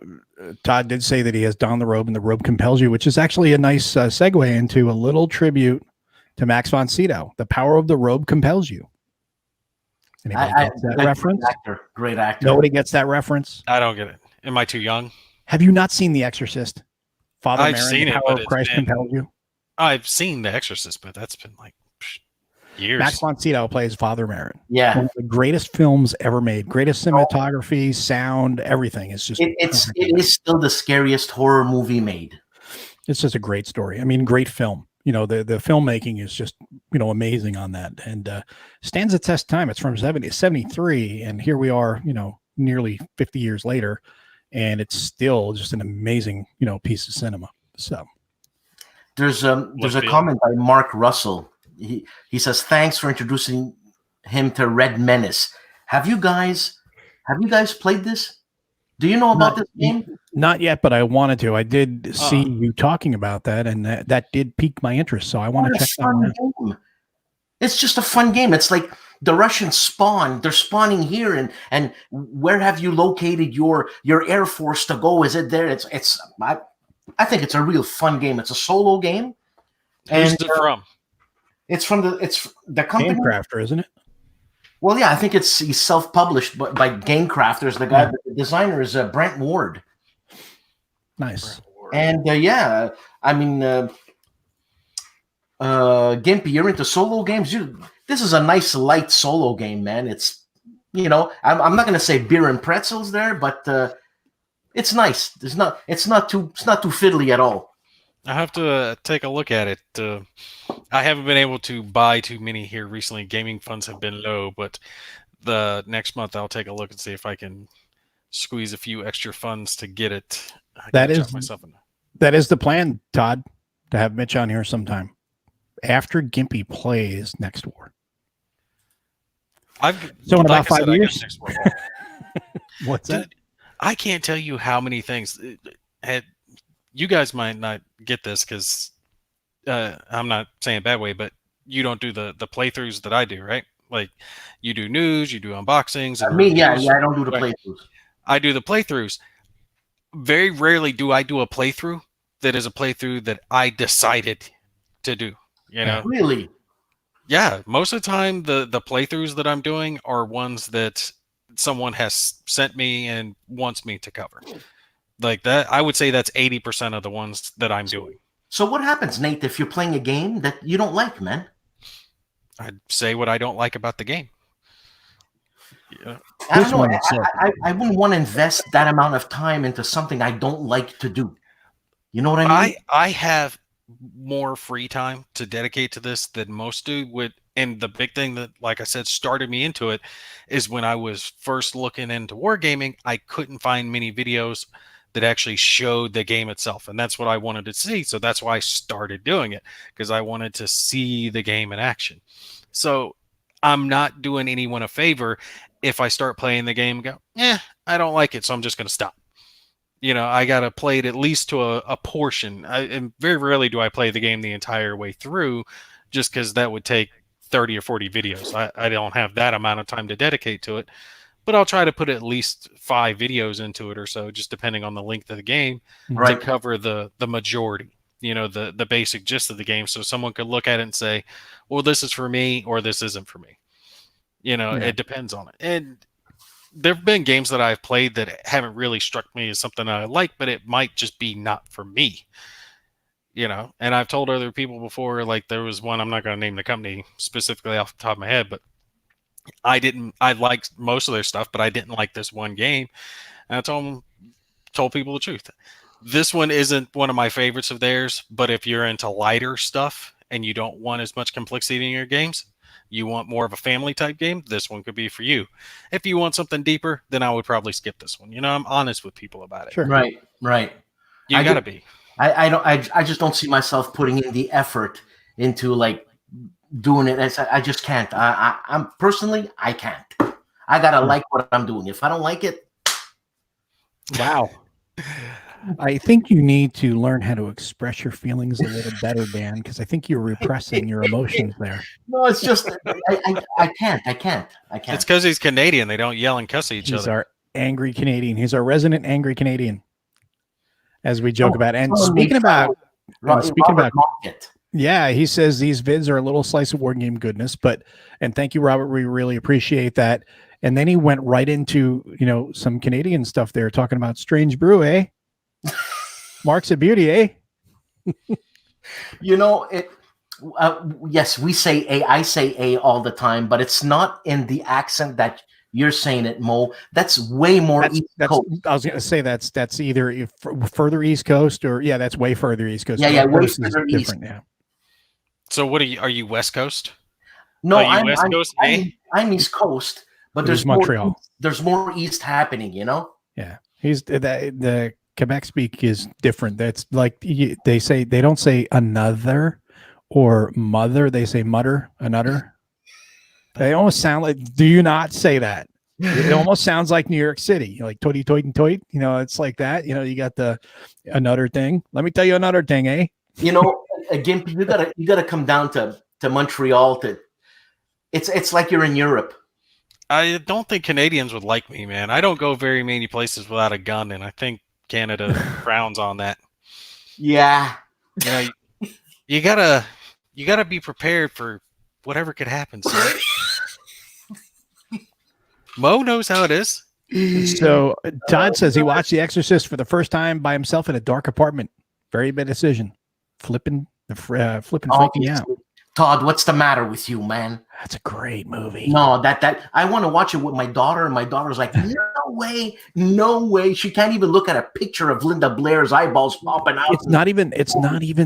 Todd did say that he has donned the robe, and the robe compels you, which is actually a nice segue into a little tribute to Max von Sydow. The power of the robe compels you. Anybody gets that reference? Great actor. Nobody gets that reference? I don't get it. Am I too young? Have you not seen The Exorcist? Father I've Marin, seen the it, power but of Christ compels you. I've seen The Exorcist, but that's been like years. Max von Sydow plays Father Marin. Yeah. One of the greatest films ever made. Greatest cinematography, sound, everything. It's just it is still the scariest horror movie made. It's just a great story. I mean, great film. the filmmaking is just, amazing on that, and stands the test of time. It's from 73, and here we are, nearly 50 years later, and it's still just an amazing, piece of cinema. So there's a comment by Mark Russell. He says, thanks for introducing him to Red Menace. Have you guys played this? Do you know about this game? Not yet, but I wanted to. I did see you talking about that, and that did pique my interest. So I want to check that one out. It's just a fun game. It's like the Russians spawn. They're spawning here, and where have you located your air force to go? Is it there? I think it's a real fun game. It's a solo game. Who's it from? It's the company. Game Crafter, isn't it? Well, yeah, I think he's self-published by Game Crafters. The guy, the designer is Brent Ward. Nice. And I mean, Gimpy, you're into solo games. This is a nice light solo game, man. It's, I'm not going to say beer and pretzels there, but it's nice. It's not too fiddly at all. I have to take a look at it. I haven't been able to buy too many here recently. Gaming funds have been low, but the next month I'll take a look and see if I can squeeze a few extra funds to get it. That is the plan, Todd, to have Mitch on here sometime after Gimpy plays Next War. In about 5 years. What's that? I can't tell you how many things. You guys might not get this because I'm not saying a bad way, but you don't do the playthroughs that I do, right? Like you do news, you do unboxings. I don't do the playthroughs. I do the playthroughs. Very rarely do I do a playthrough that is a playthrough that I decided to do. Really? Yeah, most of the time the playthroughs that I'm doing are ones that someone has sent me and wants me to cover. Like that, I would say that's 80% of the ones that I'm doing. So what happens, Nate, if you're playing a game that you don't like, man? I'd say what I don't like about the game. Yeah. I don't know. I wouldn't want to invest that amount of time into something I don't like to do. You know what I mean? I have more free time to dedicate to this than most do. And the big thing that, like I said, started me into it is when I was first looking into wargaming, I couldn't find many videos that actually showed the game itself. And that's what I wanted to see. So that's why I started doing it, because I wanted to see the game in action. So I'm not doing anyone a favor if I start playing the game and go, I don't like it, so I'm just going to stop. I got to play it at least to a portion. And very rarely do I play the game the entire way through, just because that would take 30 or 40 videos. I don't have that amount of time to dedicate to it. But I'll try to put at least 5 videos into it or so, just depending on the length of the game, to cover the majority, the basic gist of the game. So someone could look at it and say, well, this is for me, or this isn't for me. It depends on it. And there have been games that I've played that haven't really struck me as something I like, but it might just be not for me. And I've told other people before, like there was one, I'm not going to name the company specifically off the top of my head, but I liked most of their stuff, but I didn't like this one game. And I told people the truth. This one isn't one of my favorites of theirs, but if you're into lighter stuff and you don't want as much complexity in your games, you want more of a family type game, this one could be for you. If you want something deeper, then I would probably skip this one. I'm honest with people about it. Sure. Right. You got to be. I just don't see myself putting in the effort into like doing it. I just can't. I'm personally, I can't. I gotta like what I'm doing. If I don't like it, wow. I think you need to learn how to express your feelings a little better, Dan, because I think you're repressing your emotions there. No, it's just I can't. It's because he's Canadian. They don't yell and cuss at each other. He's our angry Canadian. He's our resident angry Canadian, as we joke about. And speaking about yeah, he says these vids are a little slice of board game goodness, and thank you, Robert. We really appreciate that. And then he went right into, some Canadian stuff there, talking about Strange Brew, eh? Marks of Beauty, eh? Yes, we say A. I say A all the time, but it's not in the accent that you're saying it, Mo. That's way more East Coast. I was going to say that's either further East Coast or, that's way further East Coast. Yeah, way further East. Yeah. So what are you? Are you West Coast? No, Are you West Coast? Eh? I'm East Coast, but But he's Montreal. There's more East happening, you know. Yeah, he's the Quebec speak is different. That's like they say they don't say another or mother. They say mutter, another. They almost sound like. Do you not say that? It almost sounds like New York City, like toity toit and toit. You know, it's like that. You know, you got the another thing. Let me tell you another thing, eh? You know, again, you gotta come down to Montreal to. It's like you're in Europe. I don't think Canadians would like me, man. I don't go very many places without a gun, and I think Canada frowns on that. Yeah. You know, you gotta be prepared for whatever could happen. So. Mo knows how it is. So Todd says he watched The Exorcist for the first time by himself in a dark apartment. Very bad decision. Flipping freaking out. Todd, what's the matter with you, man? That's a great movie. No, that I want to watch it with my daughter, and my daughter's like, no way. She can't even look at a picture of Linda Blair's eyeballs popping out. It's not even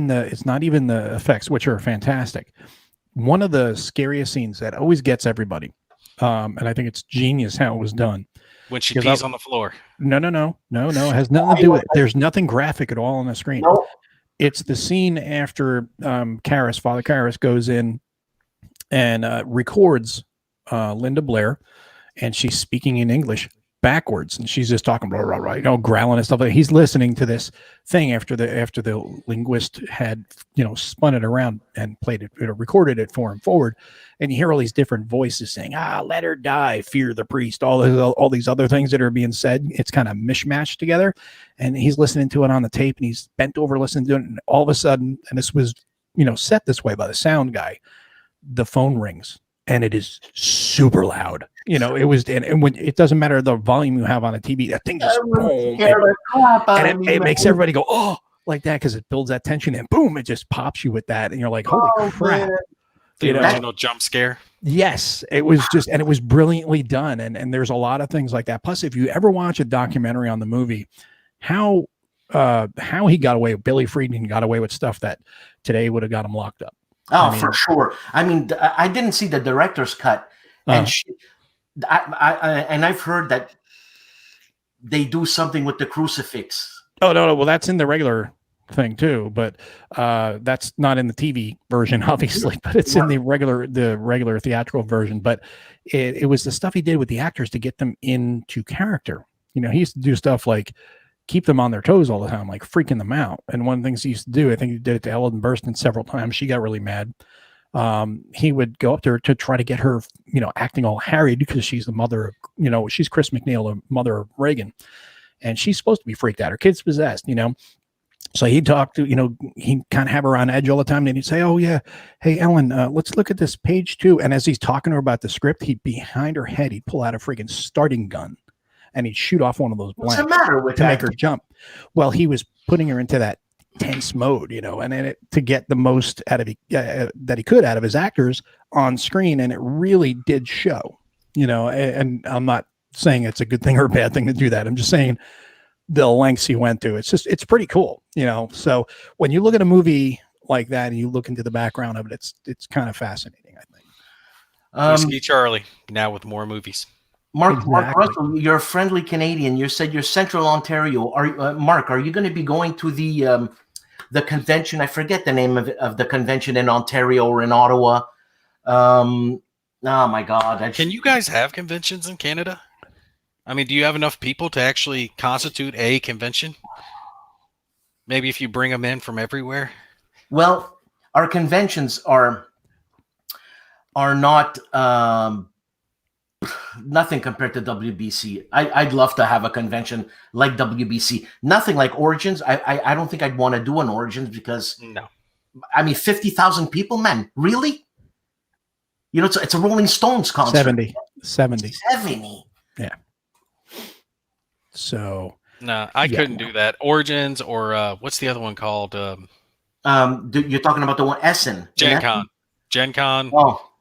the effects, which are fantastic. One of the scariest scenes that always gets everybody, and I think it's genius how it was done. When she pees on the floor. No. It has nothing to do with it. There's nothing graphic at all on the screen. No. It's the scene after Father Karras goes in and records Linda Blair, and she's speaking in English backwards, and she's just talking blah, blah, blah, you know, growling and stuff like that. He's listening to this thing after the linguist had, you know, spun it around and played it, you know, recorded it for him forward, and you hear all these different voices saying, let her die, fear the priest, all these other things that are being said. It's kind of mishmashed together, and he's listening to it on the tape, and he's bent over listening to it, and all of a sudden, and this was, you know, set this way by the sound guy, the phone rings, and it is super loud. You know, it was, and when it doesn't matter the volume you have on a TV, that thing just boom, and it makes everybody go, oh, like that, because it builds that tension, and boom, it just pops you with that, and you're like, holy crap. Man. The original jump scare. Yes, it was just, and it was brilliantly done, and there's a lot of things like that. Plus, if you ever watch a documentary on the movie, how he got away, Billy Friedman got away with stuff that today would have got him locked up. Oh, for sure. I mean, I didn't see the director's cut, and I've heard that they do something with the crucifix. Oh no. Well, that's in the regular thing too, but that's not in the TV version, obviously. But it's in the regular theatrical version. But it was the stuff he did with the actors to get them into character. You know, he used to do stuff like keep them on their toes all the time, like freaking them out. And one of the things he used to do, I think he did it to Ellen Burstyn several times. She got really mad. He would go up there to try to get her, you know, acting all harried because she's the mother of, you know, she's Chris McNeil, the mother of Reagan, and she's supposed to be freaked out. Her kid's possessed, you know. So he'd talk to, you know, he'd kind of have her on edge all the time. And he'd say, oh yeah, hey Ellen, let's look at this page 2. And as he's talking to her about the script, he'd behind her head, he'd pull out a freaking starting gun and he'd shoot off one of those blanks to make her jump. Well, he was putting her into that tense mode, you know, and then to get the most out of that he could out of his actors on screen, and it really did show, you know. And I'm not saying it's a good thing or a bad thing to do that. I'm just saying the lengths he went to. It's pretty cool, you know. So when you look at a movie like that and you look into the background of it, it's kind of fascinating, I think. Whiskey Charlie now with more movies. Mark Russell, you're a friendly Canadian. You said you're Central Ontario. Mark, are you going to be going to the convention? I forget the name of the convention in Ontario or in Ottawa. Oh my God! Can you guys have conventions in Canada? I mean, do you have enough people to actually constitute a convention? Maybe if you bring them in from everywhere. Well, our conventions are not nothing compared to WBC. I'd love to have a convention like WBC. Nothing like Origins. I don't think I'd want to do an Origins because no. I mean, 50,000 people, man. Really? You know, it's a Rolling Stones concert. 70. Yeah. So. No, I couldn't do that. Origins or what's the other one called? You're talking about the one Essen. Gen Con. Oh.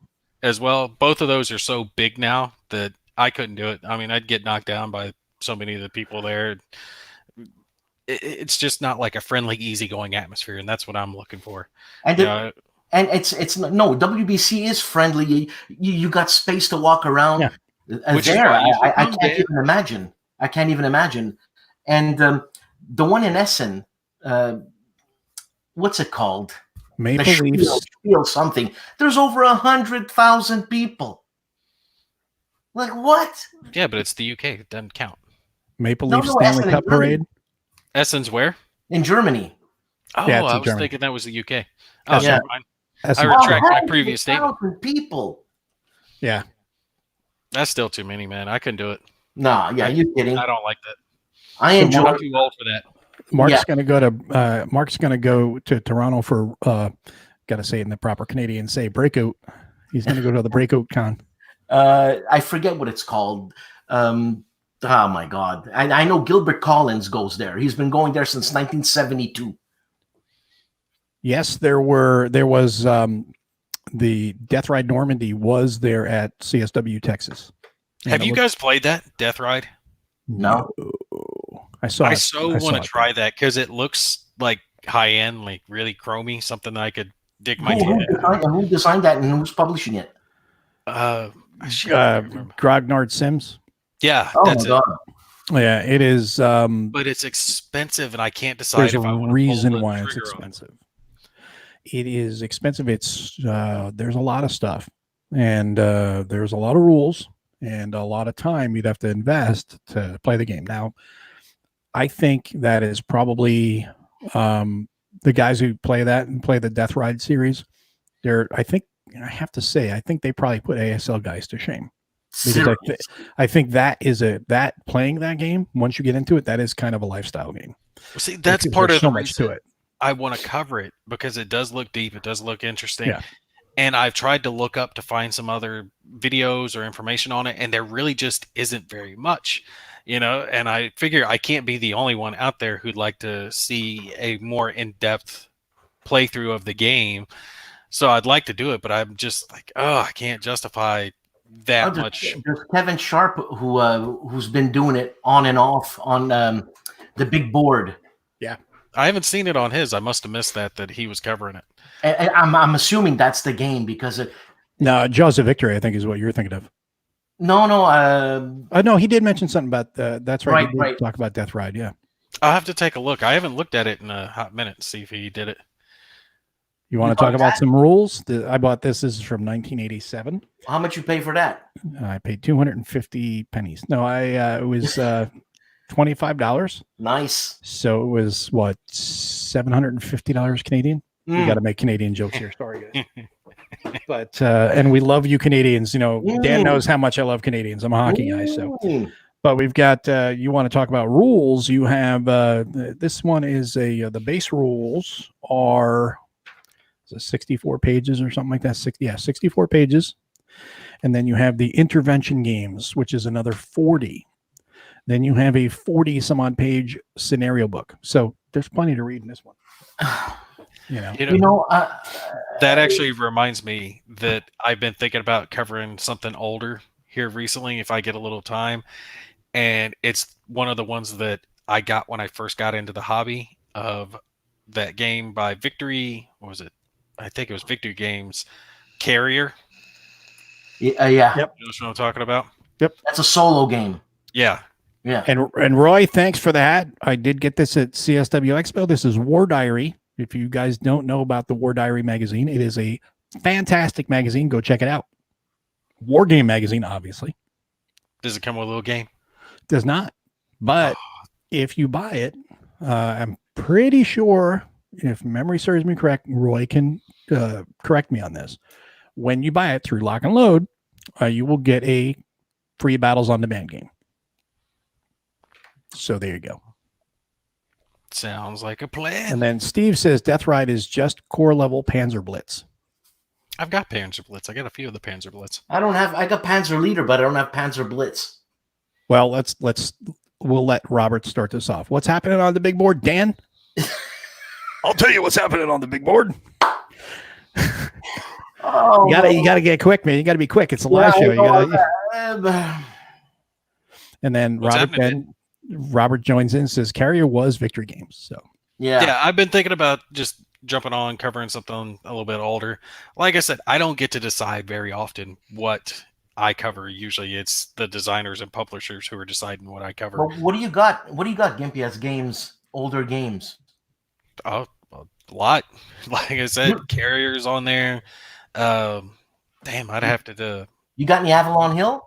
As well. Both of those are so big now that I couldn't do it. I mean, I'd get knocked down by so many of the people there. It's just not like a friendly, easygoing atmosphere, and that's what I'm looking for. And And it's no, WBC is friendly. You got space to walk around. Yeah. Which is There, why you should I come, can't Dan. even imagine. I can't even imagine. And the one in Essen, what's it called? Maple The Leafs. Spiel something. There's over 100,000 people. Like what? Yeah, but it's the UK. It doesn't count. Maple No, Leaf no, Stanley Essen in Cup Germany. Parade. Essen's where? In Germany. Oh, Yeah, it's I in was Germany. thinking that was the UK. Oh, Essen. never mind. Essen. I retract my previous statement. 100,000 people. Yeah. That's still too many, man. I couldn't do it. No, yeah, you're kidding. I don't like that. I So enjoy. I'm too old for that. Mark's going to go to Toronto for got to say it in the proper Canadian say breakout. He's going to go to the breakout con. I forget what it's called. Oh my God. I know Gilbert Collins goes there. He's been going there since 1972. Yes, there was the Death Ride Normandy was there at CSW Texas. Have you guys played that Death Ride? No. I saw. I want to try that because it looks like high end, like really chromy, something that I could dig my teeth in. Who designed that and who's publishing it? Shit, I can't remember. Grognard Sims. Yeah, Oh that's my God. Yeah, it is. But it's expensive, and I can't decide There's if I a want to reason pull the why it's trigger on it. expensive. It is expensive. It's there's a lot of stuff, and there's a lot of rules and a lot of time you'd have to invest to play the game. Now, I think that is probably the guys who play that and play the Death Ride series. I think they probably put ASL guys to shame. Because I think that playing that game, once you get into it, that is kind of a lifestyle game. Well, see, that's There's part of so the much reason to it. I want to cover it because it does look deep. It does look interesting. Yeah. And I've tried to look up to find some other videos or information on it, and there really just isn't very much, and I figure I can't be the only one out there who'd like to see a more in-depth playthrough of the game. So I'd like to do it, but I'm just like, I can't justify that much. There's Kevin Sharp who's been doing it on and off on the big board. Yeah. I haven't seen it on his. I must have missed that he was covering it. And I'm assuming that's the game because No, Jaws of Victory, I think, is what you're thinking of. no. No, he did mention something about that's right. He did Right. talk about Death Ride. Yeah. I'll have to take a look. I haven't looked at it in a hot minute to see if he did it. You want to talk about some rules? I bought this. This is from 1987. How much you pay for that? I paid 250 pennies. No, it was $25. Nice. So it was what, $750 Canadian? We got to make Canadian jokes here. Sorry, guys. But and we love you Canadians. Dan knows how much I love Canadians. I'm a hockey guy. So, but we've got. You want to talk about rules? You have this one is the base rules are 64 pages or something like that. 64 pages, and then you have the intervention games, which is another 40. Then you have a 40 some odd page scenario book. So there's plenty to read in this one. That actually reminds me that I've been thinking about covering something older here recently if I get a little time. And it's one of the ones that I got when I first got into the hobby of that game by Victory. What was it? I think it was Victory Games Carrier. Yeah. Yep. You know what I'm talking about? Yep. That's a solo game. Yeah. Yeah. And Roy, thanks for that. I did get this at CSW Expo. This is War Diary. If you guys don't know about the War Diary magazine, it is a fantastic magazine. Go check it out. War Game magazine, obviously. Does it come with a little game? Does not. But if you buy it, I'm pretty sure, if memory serves me correct, Roy can correct me on this. When you buy it through Lock and Load, you will get a free Battles on Demand game. So there you go. Sounds like a plan. And then Steve says Death Ride is just core level Panzer Blitz. I've got Panzer Blitz. I got a few of the Panzer Blitz. I got Panzer Leader, but I don't have Panzer Blitz. Well, we'll let Robert start this off. What's happening on the big board, Dan? I'll tell you what's happening on the big board. Oh, you gotta get quick, man. You gotta be quick. It's a live show. And then Robert joins in and says Carrier was Victory Games. So yeah. I've been thinking about just jumping on covering something a little bit older. Like I said, I don't get to decide very often what I cover. Usually, it's the designers and publishers who are deciding what I cover. But what do you got? What do you got, Gimpy, as games, older games? Oh, a lot. Like I said, carriers on there. Damn, I'd have to do. You got any Avalon Hill?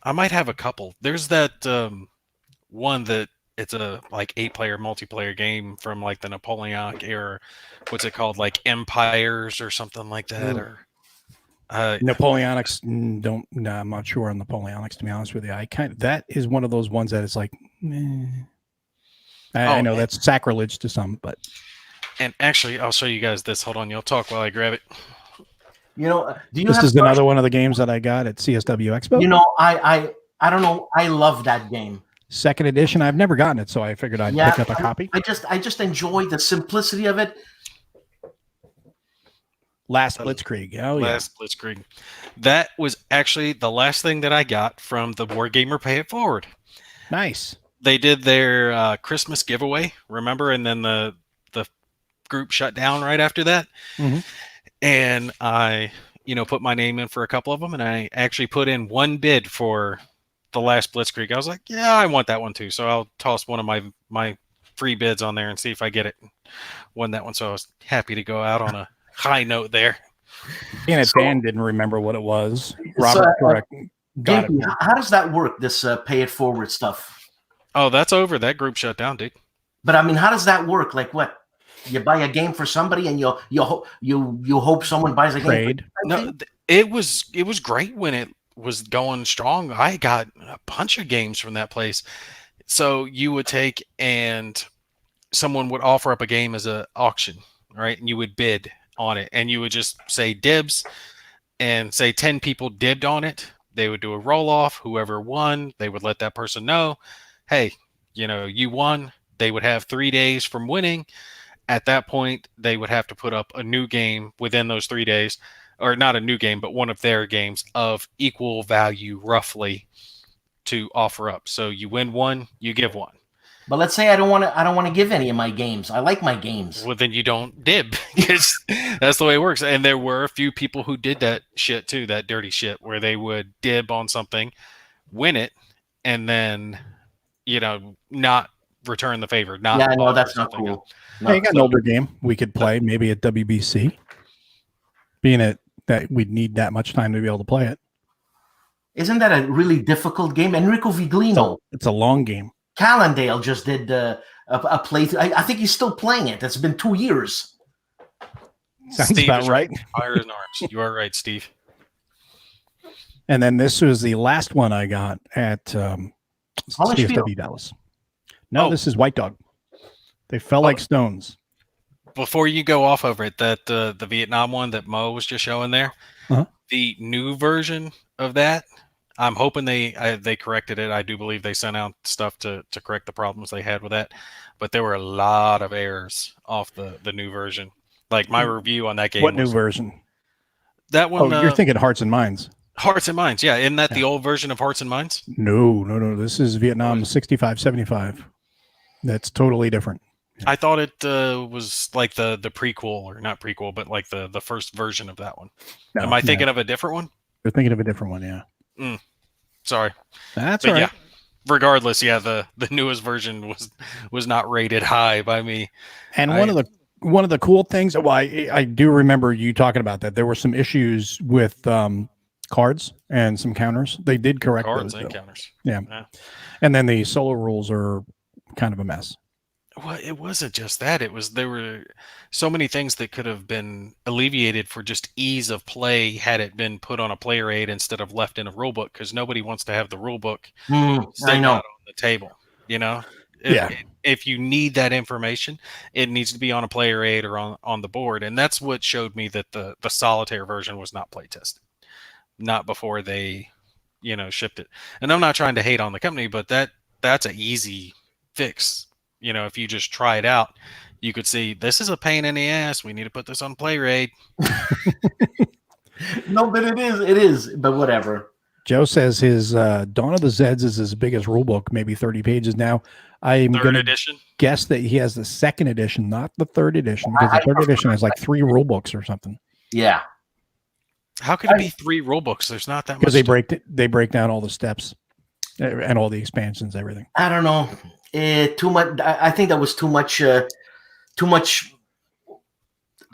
I might have a couple. There's that one that it's a like 8-player multiplayer game from like the Napoleonic era. What's it called? Like Empires or something like that. Or Napoleonics don't. No, I'm not sure on Napoleonics, to be honest with you. That is one of those ones that is like. I know that's sacrilege to some, but. And actually, I'll show you guys this. Hold on, you'll talk while I grab it. You know, do you This have is another one of the games that I got at CSW Expo. You know, I don't know. I love that game. Second edition. I've never gotten it, so I figured I'd pick up a copy. I just enjoy the simplicity of it. Last Blitzkrieg. Oh, yeah. Last Blitzkrieg. That was actually the last thing that I got from the Wargamer Pay It Forward. Nice. They did their Christmas giveaway, remember? And then the group shut down right after that. Mm-hmm. And I, put my name in for a couple of them, and I actually put in one bid for the last Blitzkrieg. I was like, yeah, I want that one too. So I'll toss one of my free bids on there and see if I get it. Won that one, so I was happy to go out on a high note there. And Dan didn't remember what it was. Robert, correct. Got it. How does that work? This Pay It Forward stuff. Oh, that's over. That group shut down, dude. But I mean, how does that work? Like what? You buy a game for somebody, and you hope someone buys a game. Trade. No, it was great when it was going strong. I got a bunch of games from that place. So you would take and someone would offer up a game as an auction, right? And you would bid on it, and you would just say dibs, and say 10 people dibbed on it. They would do a roll off. Whoever won, they would let that person know, hey, you won. They would have 3 days from winning. At that point, they would have to put up a new game within those 3 days, or not a new game, but one of their games of equal value, roughly, to offer up. So you win one, you give one. But let's say I don't want to give any of my games. I like my games. Well, then you don't dib, because that's the way it works. And there were a few people who did that shit too, that dirty shit, where they would dib on something, win it, and then not return the favor. Not yeah, no, that's not cool. No, you got an older game we could play, maybe at WBC. Being that we'd need that much time to be able to play it. Isn't that a really difficult game? Enrico Viglino. It's a long game. Callendale just did a playthrough. I think he's still playing it. It's been 2 years. Sounds Steve about right. Fire in arms. You are right, Steve. And then this was the last one I got at CSW Dallas. No, This is White Dog. They fell like stones. Before you go off over it, that the Vietnam one that Mo was just showing there, the new version of that, I'm hoping they corrected it. I do believe they sent out stuff to correct the problems they had with that, but there were a lot of errors off the new version. Like my review on that game. What new version? That one. Oh, you're thinking Hearts and Minds. Hearts and Minds, yeah. Isn't that the old version of Hearts and Minds? No. This is Vietnam 65-75. That's totally different. I thought it was like the prequel, or not prequel, but like the first version of that one. No, am I thinking of a different one? You're thinking of a different one, yeah. Sorry. That's all right. Yeah, regardless, yeah, the newest version was not rated high by me. And one of the cool things, I do remember you talking about that. There were some issues with cards and some counters. They did correct cards those, and though. counters. Yeah. And then the solo rules are kind of a mess. Well, it wasn't just that. There were so many things that could have been alleviated for just ease of play had it been put on a player aid instead of left in a rule book, because nobody wants to have the rule book sitting out on the table. If you need that information, it needs to be on a player aid or on the board. And that's what showed me that the solitaire version was not play tested, not before they, shipped it. And I'm not trying to hate on the company, but that's an easy fix. If you just try it out, you could see this is a pain in the ass. We need to put this on player aid. No, but it is, but whatever. Joe says his Dawn of the Zeds is as big as rulebook, maybe 30 pages now. I'm Third going to edition. guess that he has the second edition, not the third edition, because the third edition has like 3 rule books or something. Yeah. How could it be 3 rule books? There's not that much. Because they break down all the steps and all the expansions, everything. I don't know. Too much. I think that was too much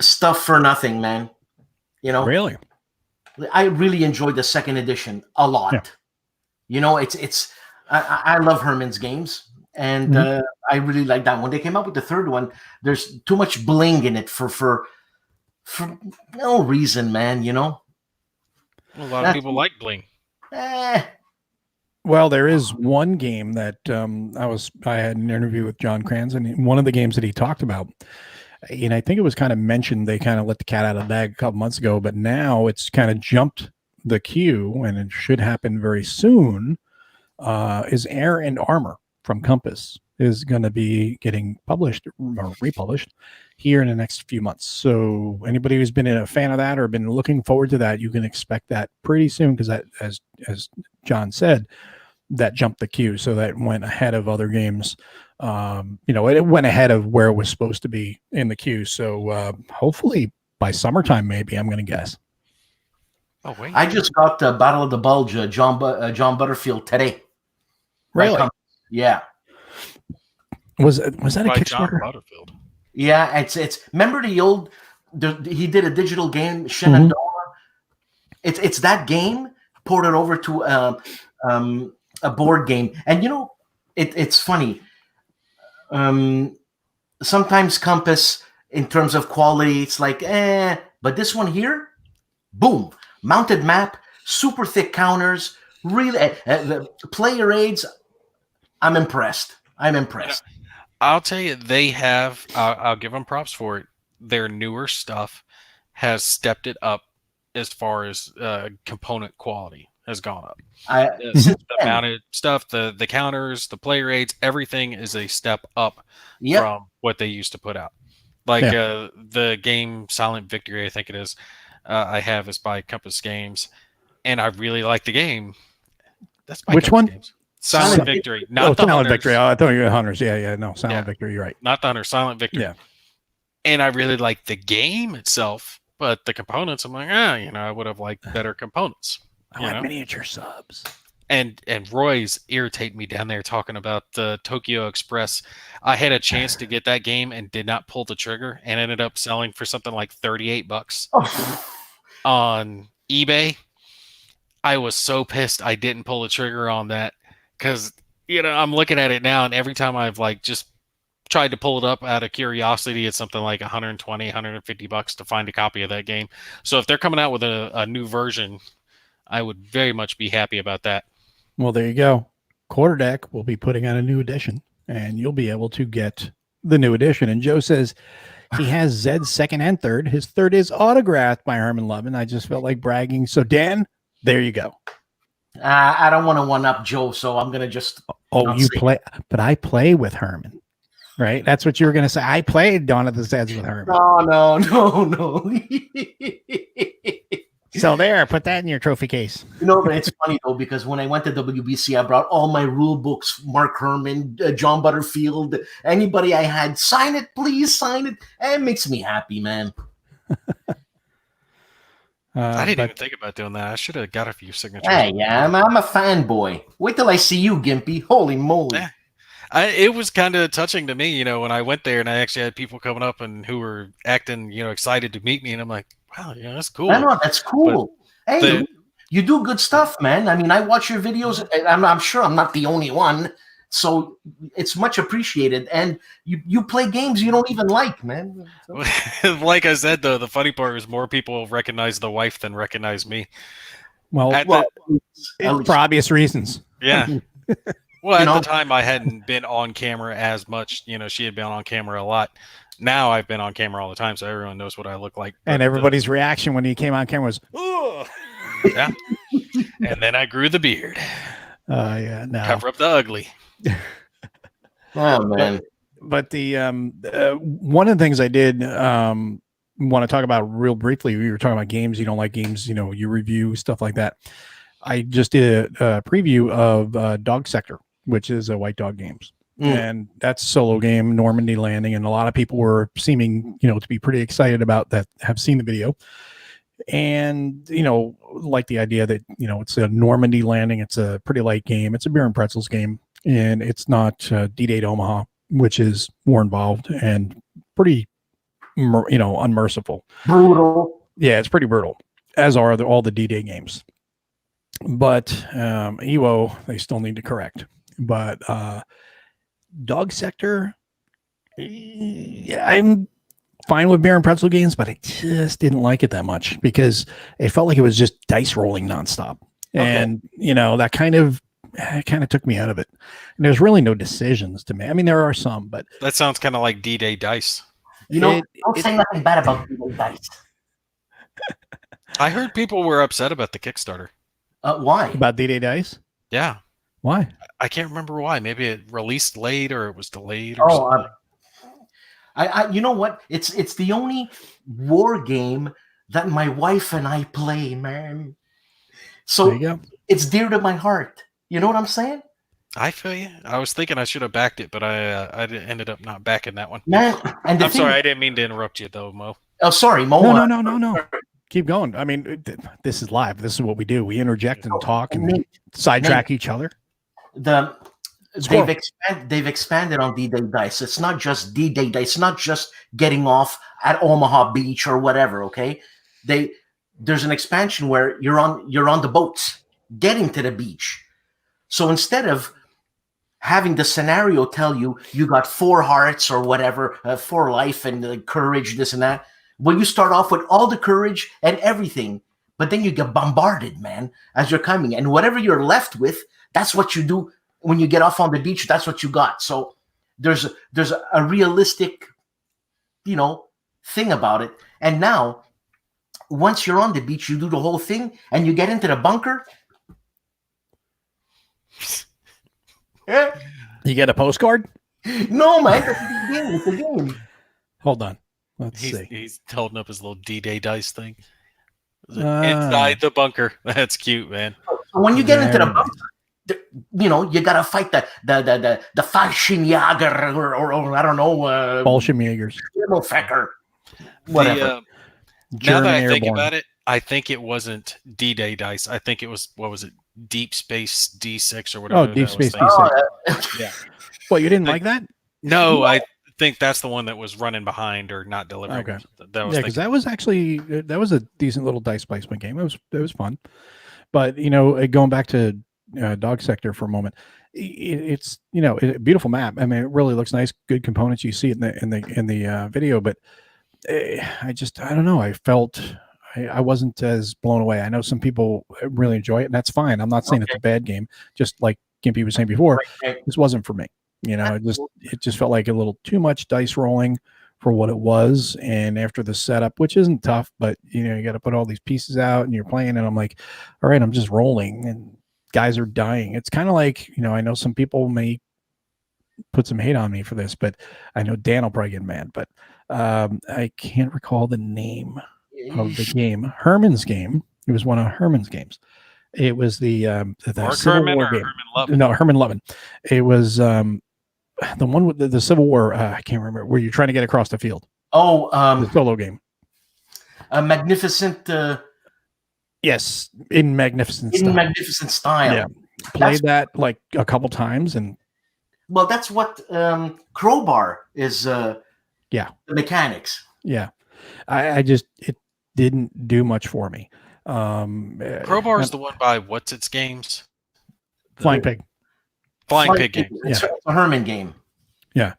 stuff for nothing, man. You know, Really? I really enjoyed the second edition a lot. Yeah. You know, I love Herman's games, and I really like that. When they came up with the third one, there's too much bling in it for no reason, man. You know, A lot of people like bling. Well, there is one game that I had an interview with John Kranz, and one of the games that he talked about, and I think it was kind of mentioned, they kind of let the cat out of the bag a couple months ago, but now it's kind of jumped the queue, and it should happen very soon, is Air and Armor from Compass is going to be getting published or republished here in the next few months. So anybody who's been a fan of that or been looking forward to that, you can expect that pretty soon, because that, as John said, that jumped the queue. So that went ahead of other games. It went ahead of where it was supposed to be in the queue. So hopefully by summertime, maybe, I'm going to guess. Oh, wait. I just got the Battle of the Bulge, John Butterfield today. Really? Yeah. Was that a By John Kickstarter? Butterfield. Yeah, it's remember the old he did a digital game, Shenandoah. It's that game ported over to a board game. And you know, it's funny. Sometimes Compass, in terms of quality, it's like but this one here, boom, mounted map, super thick counters, really the player aids. I'm impressed. I'll tell you, they have. I'll give them props for it. Their newer stuff has stepped it up as far as component quality has gone up. The mounted stuff, the counters, the player aids, everything is a step up from what they used to put out. Like the game Silent Victory, I think it is. I have is by Compass Games, and I really like the game. That's by Which Compass one? Games. Silent Victory, not the Silent Hunters. Victory. Oh, I thought you were Hunters. No, Silent Victory. You're right. Not the Hunter, Silent Victory. Yeah. And I really like the game itself, but the components, I'm like, I would have liked better components. I like miniature subs. And Roy's irritate me down there talking about the Tokyo Express. I had a chance to get that game and did not pull the trigger, and ended up selling for something like $38 on eBay. I was so pissed I didn't pull the trigger on that. Because, I'm looking at it now, and every time I've just tried to pull it up out of curiosity, it's something like $120, $150 to find a copy of that game. So if they're coming out with a new version, I would very much be happy about that. Well, there you go. Quarterdeck will be putting out a new edition, and you'll be able to get the new edition. And Joe says he has Zed's second and third. His third is autographed by Herman Levin. I just felt like bragging. So, Dan, there you go. I don't want to one-up Joe, so I'm going to just... you play... But I play with Herman, right? That's what you were going to say. I played Dawn of the Zeds with Herman. No. So there, put that in your trophy case. But it's funny, though, because when I went to WBC, I brought all my rule books, Mark Herman, John Butterfield, anybody I had. Sign it, please, sign it. It makes me happy, man. I didn't even think about doing that. I should have got a few signatures. Hey, yeah, I'm a fanboy. Wait till I see you, Gimpy. Holy moly. Yeah. It was kind of touching to me, when I went there and I actually had people coming up and who were acting, excited to meet me. And I'm like, wow, that's cool. I know, that's cool. But hey, you do good stuff, man. I mean, I watch your videos. I'm sure I'm not the only one. So it's much appreciated. And you play games you don't even like, man. So. Like I said, though, the funny part is more people recognize the wife than recognize me. Well, for obvious reasons. Yeah. Well, at the time, I hadn't been on camera as much. She had been on camera a lot. Now I've been on camera all the time, so everyone knows what I look like. And everybody's reaction when he came on camera was, "Oh." Yeah. And then I grew the beard. No. Cover up the ugly. Oh man! But the one of the things I did want to talk about real briefly, we were talking about games. You don't like games, you review stuff like that. I just did a preview of Dog Sector, which is a White Dog Games, And that's a solo game, Normandy Landing, and a lot of people were seeming, to be pretty excited about that, have seen the video, and like the idea that it's a Normandy Landing. It's a pretty light game. It's a beer and pretzels game, and it's not D-Day to Omaha, which is more involved and pretty, unmerciful, brutal. Yeah, it's pretty brutal, as are all the D-Day games. But EWO, they still need to correct. But Dog Sector, I'm fine with beer and pretzel games, but I just didn't like it that much because it felt like it was just dice rolling nonstop. And that kind of took me out of it. And there's really no decisions to make. I mean, there are some, but that sounds kind of like D-Day dice. Don't say nothing bad about D-Day dice. I heard people were upset about the Kickstarter. Why? About D-Day dice? Yeah. Why? I can't remember why. Maybe it released late or it was delayed or something. I you know what? It's the only war game that my wife and I play, man. So there you go. It's dear to my heart. You know what I'm saying? I feel you. I was thinking I should have backed it, but I ended up not backing that one. Man, and I'm sorry, I didn't mean to interrupt you though, Mo. Oh, sorry, Mo. No. Keep going. I mean, this is live. This is what we do. We interject and talk and sidetrack each other. They've expanded on D-Day dice. It's not just D-Day dice. It's not just getting off at Omaha Beach or whatever. Okay, there's an expansion where you're on the boats getting to the beach. So instead of having the scenario tell you got 4 hearts or whatever, 4 life and courage, this and that, well, you start off with all the courage and everything, but then you get bombarded, man, as you're coming, and whatever you're left with, that's what you do. When you get off on the beach, that's what you got. So there's a realistic, thing about it. And now, once you're on the beach, you do the whole thing, and you get into the bunker. Yeah. You get a postcard? No, man. It's a game. Hold on. Let's see. He's holding up his little D-Day dice thing. Inside the bunker. That's cute, man. So when you get into the bunker, you gotta fight the Fallschirmjäger or I don't know, Fallschirmjägers, whatever. Now that I think about it, I think it wasn't D-Day dice. I think it was, what was it, Deep Space D6 or whatever. Oh, Deep Space D6. Yeah. Well, you didn't like that? No, I think that's the one that was running behind or not delivering. Okay. Because that was actually a decent little dice placement game. It was fun, but going back to Dog Sector for a moment, it's a beautiful map. I mean, it really looks nice, good components. You see it in the video, but I don't know. I felt I wasn't as blown away. I know some people really enjoy it, and that's fine. I'm not saying it's a bad game. Just like Gimpy was saying before, this wasn't for me. It just felt like a little too much dice rolling for what it was. And after the setup, which isn't tough, but you got to put all these pieces out and you're playing, and I'm like, all right, I'm just rolling and guys are dying. It's kind of like, I know some people may put some hate on me for this, but I know Dan will probably get mad, but I can't recall the name of the game. Herman's game. It was one of Herman's games. It was the Mark Civil Herman War or game. Herman Levin? No, Herman Levin. It was the one with the Civil War. I can't remember, where you're trying to get across the field. Oh, the solo game. A magnificent. Yes, in magnificent style. Yeah, played that like a couple times, and well, that's what Crowbar is. The mechanics. Yeah, I just, it didn't do much for me. Crowbar is the one by What's Its Games? Flying Pig. Flying Pig game. It's a Herman game. Yeah.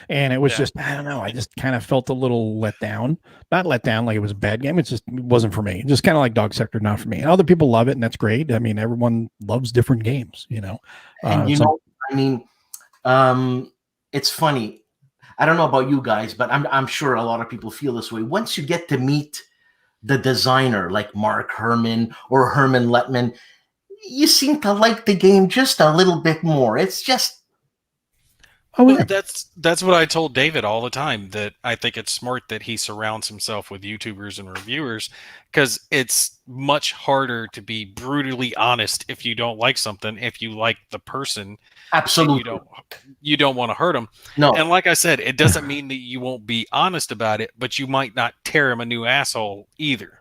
And it was just, I don't know, I just kind of felt a little let down. Not let down like it was a bad game. It wasn't for me. Just kind of like Dog Sector, not for me. And other people love it, and that's great. I mean, everyone loves different games, And it's funny. I don't know about you guys, but I'm sure a lot of people feel this way. Once you get to meet the designer like Mark Herman or Herman Letman, you seem to like the game just a little bit more. It's just, Oh Well, yeah. that's what I told David all the time, that I think it's smart that he surrounds himself with YouTubers and reviewers, because it's much harder to be brutally honest if you don't like something, if you like the person and Absolutely. you don't want to hurt them. No. And like I said, it doesn't mean that you won't be honest about it, but you might not tear him a new asshole either.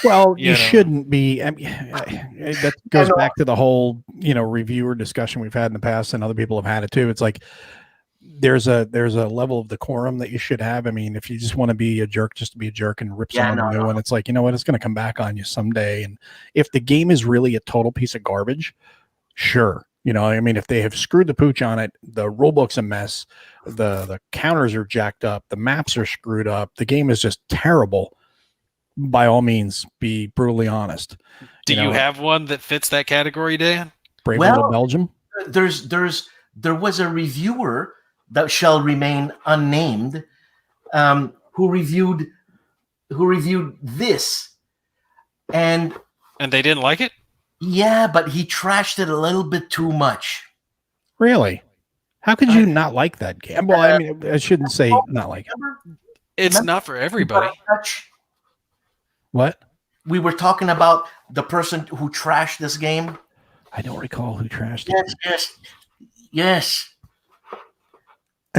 Well, You you know. shouldn't be. I mean, that goes back to the whole, reviewer discussion we've had in the past, and other people have had it too. It's like there's a level of decorum that you should have. I mean, if you just want to be a jerk, just to be a jerk and rip someone a new one, it's like, you know what, it's going to come back on you someday. And if the game is really a total piece of garbage, sure. I mean, if they have screwed the pooch on it, the rulebook's a mess, the counters are jacked up, the maps are screwed up, the game is just terrible. By all means, be brutally honest. Do you have one that fits that category, Dan? Brave Little Belgium? There was a reviewer that shall remain unnamed, who reviewed this, and they didn't like it. Yeah, but he trashed it a little bit too much. Really? How could you not like that game? Well, I mean, I shouldn't say not like it. It's not for everybody. What? We were talking about the person who trashed this game. I don't recall who trashed it. Yes.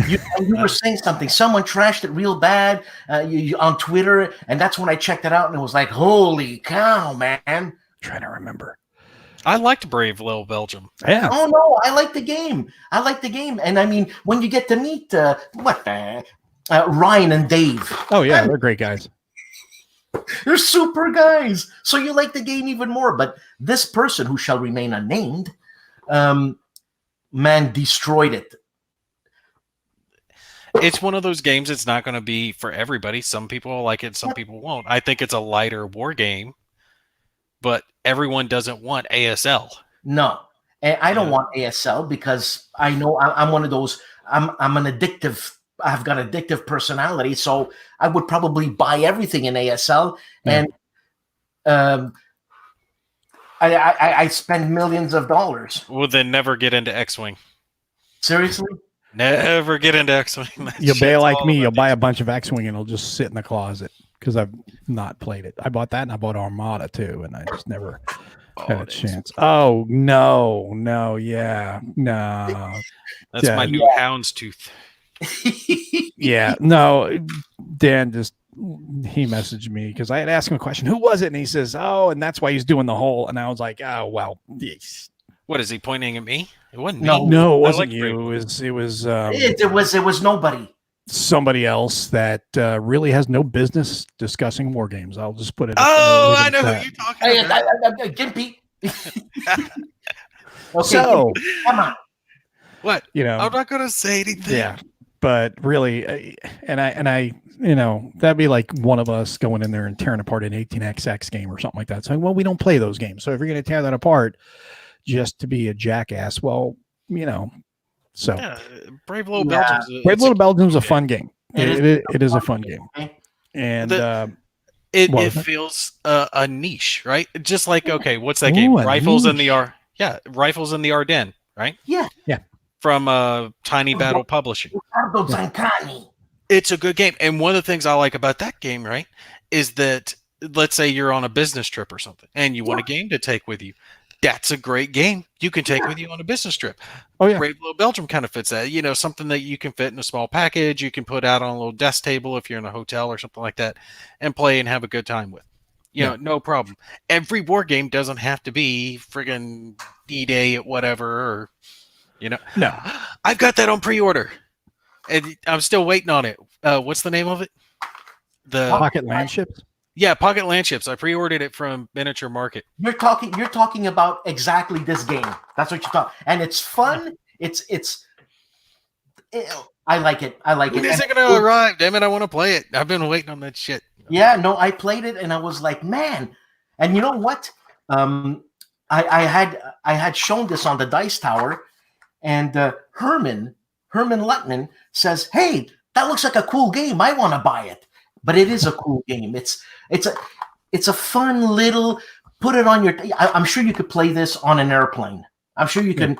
You were saying something. Someone trashed it real bad on Twitter, and that's when I checked it out, and it was like, holy cow, man. I'm trying to remember. I liked Brave Little Belgium. Yeah. Oh, no, I like the game. And I mean, when you get to meet, Ryan and Dave. Oh, yeah, they're great guys. They're super guys. So you like the game even more. But this person, who shall remain unnamed, man, destroyed it. It's one of those games. It's not going to be for everybody. Some people will like it. Some people won't. I think it's a lighter war game, but everyone doesn't want ASL. No, and I don't want ASL because I know I'm one of those. I'm an addictive. I've got addictive personality, so I would probably buy everything in ASL, and I spend millions of dollars. Well, then never get into X-Wing. Seriously? Never get into X-Wing. You'll be like me. You'll buy a bunch of X-Wing and it'll just sit in the closet because I've not played it. I bought that and I bought Armada too, and I just never had a chance. Oh, no. Yeah, no. That's my new houndstooth. Yeah, no. Dan he messaged me because I had asked him a question. Who was it? And he says, oh, and that's why he's doing the whole. And I was like, oh, well. Yes. What, is he pointing at me? It wasn't me. No, it wasn't you. It was nobody. Somebody else that really has no business discussing war games. I'll just put it. Oh, I know who you're talking about. Gimpy. Okay, so come on. What? I'm not going to say anything. Yeah, but really, and I, that'd be like one of us going in there and tearing apart an 18xx game or something like that. So, well, we don't play those games. So if you're going to tear that apart just to be a jackass, well, so yeah, Brave Little Belgium. Brave Little Belgium's a fun game. It is a fun game, and it feels a niche, right? Just like, okay, what's that game? Rifles in the Ardennes, right? Yeah. From Tiny Battle Publishing. It's a good game, and one of the things I like about that game, right, is that let's say you're on a business trip or something, and you want a game to take with you. That's a great game you can take with you on a business trip. Oh, yeah. Brave Little Belgium kind of fits that. Something that you can fit in a small package. You can put out on a little desk table if you're in a hotel or something like that and play and have a good time with. No problem. Every war game doesn't have to be friggin' D-Day at whatever or, No. I've got that on pre-order. And I'm still waiting on it. What's the name of it? The Pocket Landships? Yeah, Pocket Landships. I pre-ordered it from Miniature Market. You're talking about exactly this game. That's what you're talking. And it's fun. I like it. When is it going to arrive? Damn it, I want to play it. I've been waiting on that shit. Yeah, no, I played it and I was like, man. And you know what? I had shown this on the Dice Tower, and Herman Lutman says, hey, that looks like a cool game. I want to buy it. But it is a cool game. It's a fun little, put it on your, I'm sure you could play this on an airplane. I'm sure you can,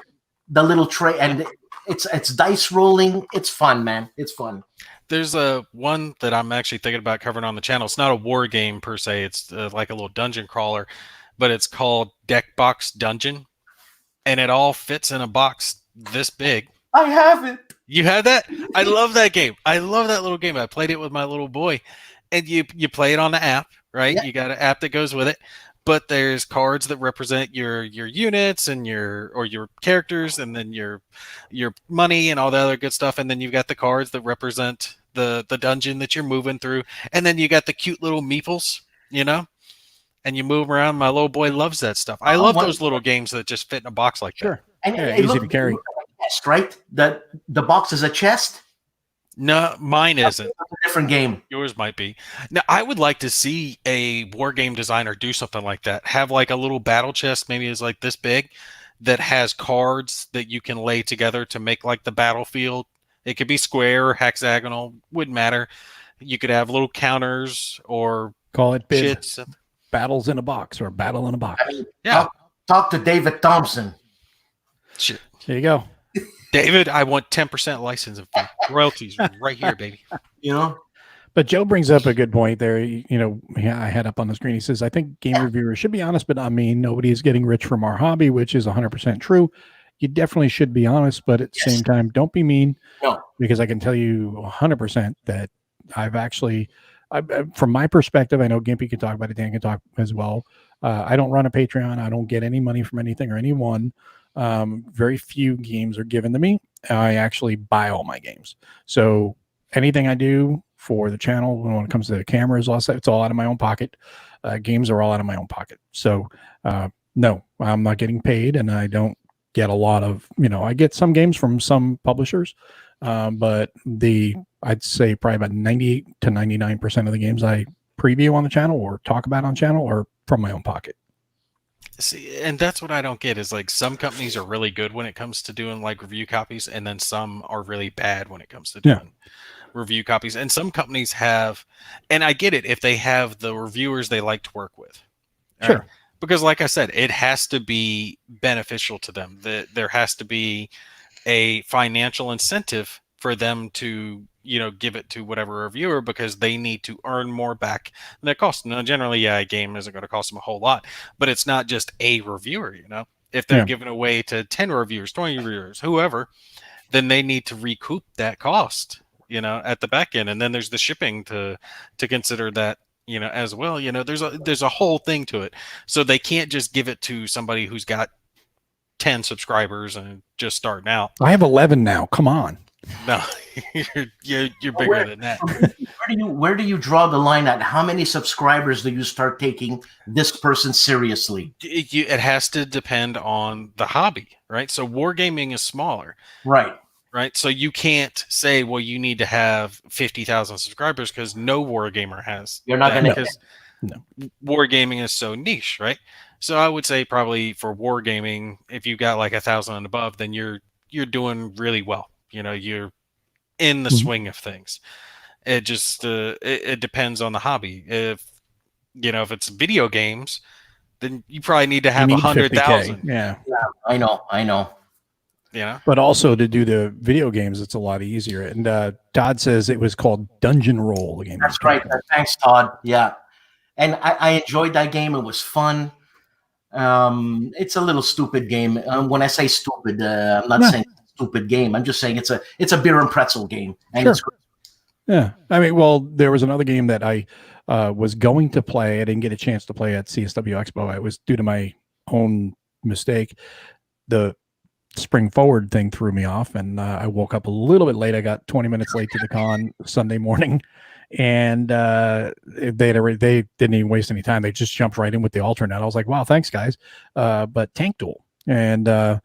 the little tray, and It's dice rolling. It's fun, man. It's fun. There's a one that I'm actually thinking about covering on the channel. It's not a war game per se. It's like a little dungeon crawler, but it's called Deck Box Dungeon, and it all fits in a box this big. I have it. You had that? I love that game. I love that little game. I played it with my little boy, and you play it on the app, right? Yeah. You got an app that goes with it, but there's cards that represent your units and your characters, and then your money and all the other good stuff, and then you've got the cards that represent the dungeon that you're moving through, and then you got the cute little meeples, and you move around. My little boy loves that stuff. I love those little games that just fit in a box like that. And Yeah, it easy to carry. Like a chest, right? The box is a chest. No, mine isn't. It's a different game. Yours might be. Now, I would like to see a war game designer do something like that. Have like a little battle chest, maybe it's like this big, that has cards that you can lay together to make like the battlefield. It could be square or hexagonal, wouldn't matter. You could have little counters or Call it bid. shits. Battles in a box or battle in a box. I mean, Yeah. talk to David Thompson. Shit. There you go. David, I want 10% licensing fee. Royalties right here, baby. You know, But Joe brings up a good point there. I had up on the screen. He says, I think game reviewers should be honest, but I mean, nobody is getting rich from our hobby, which is 100% true. You definitely should be honest, but at the same time, don't be mean. No. Because I can tell you 100% that I've actually, from my perspective, I know Gimpy can talk about it, Dan can talk as well. I don't run a Patreon. I don't get any money from anything or anyone. Very few games are given to me. I actually buy all my games. So anything I do for the channel, when it comes to the cameras, it's all out of my own pocket. Games are all out of my own pocket. So no, I'm not getting paid, and I don't get a lot of, I get some games from some publishers, but I'd say probably about 98 to 99% of the games I preview on the channel or talk about on channel are from my own pocket. See, and that's what I don't get is like some companies are really good when it comes to doing like review copies, and then some are really bad when it comes to doing review copies. And some companies have, and I get it if they have the reviewers they like to work with. Sure. Right? Because like I said, it has to be beneficial to them. There has to be a financial incentive for them to, give it to whatever reviewer, because they need to earn more back than it costs. Now, generally, a game isn't going to cost them a whole lot, but it's not just a reviewer, If they're giving away to 10 reviewers, 20 reviewers, whoever, then they need to recoup that cost, at the back end. And then there's the shipping to consider that, as well. There's a whole thing to it. So they can't just give it to somebody who's got 10 subscribers and just starting out. I have 11 now. Come on. No, you're bigger than that. Where do you draw the line at how many subscribers do you start taking this person seriously? It has to depend on the hobby, right? So wargaming is smaller, right? So you can't say, well, you need to have 50,000 subscribers, because no wargamer has. You're not going to. No. Wargaming is so niche, right? So I would say probably for wargaming, if you got like 1,000 and above, then you're doing really well. You're in the swing of things. It just it depends on the hobby. If it's video games, then you probably need to have 100,000. Yeah, I know. But also to do the video games, it's a lot easier. And Todd says it was called Dungeon Roll. The game. That's right. Thanks, Todd. Yeah, and I enjoyed that game. It was fun. It's a little stupid game. When I say stupid, I'm not saying stupid game. I'm just saying it's a beer and pretzel game. And sure. Yeah. I mean, well, there was another game that I was going to play. I didn't get a chance to play at CSW Expo. It was due to my own mistake. The Spring Forward thing threw me off, and I woke up a little bit late. I got 20 minutes late to the con Sunday morning, and they didn't even waste any time. They just jumped right in with the alternate. I was like, wow, thanks, guys. But Tank Duel. And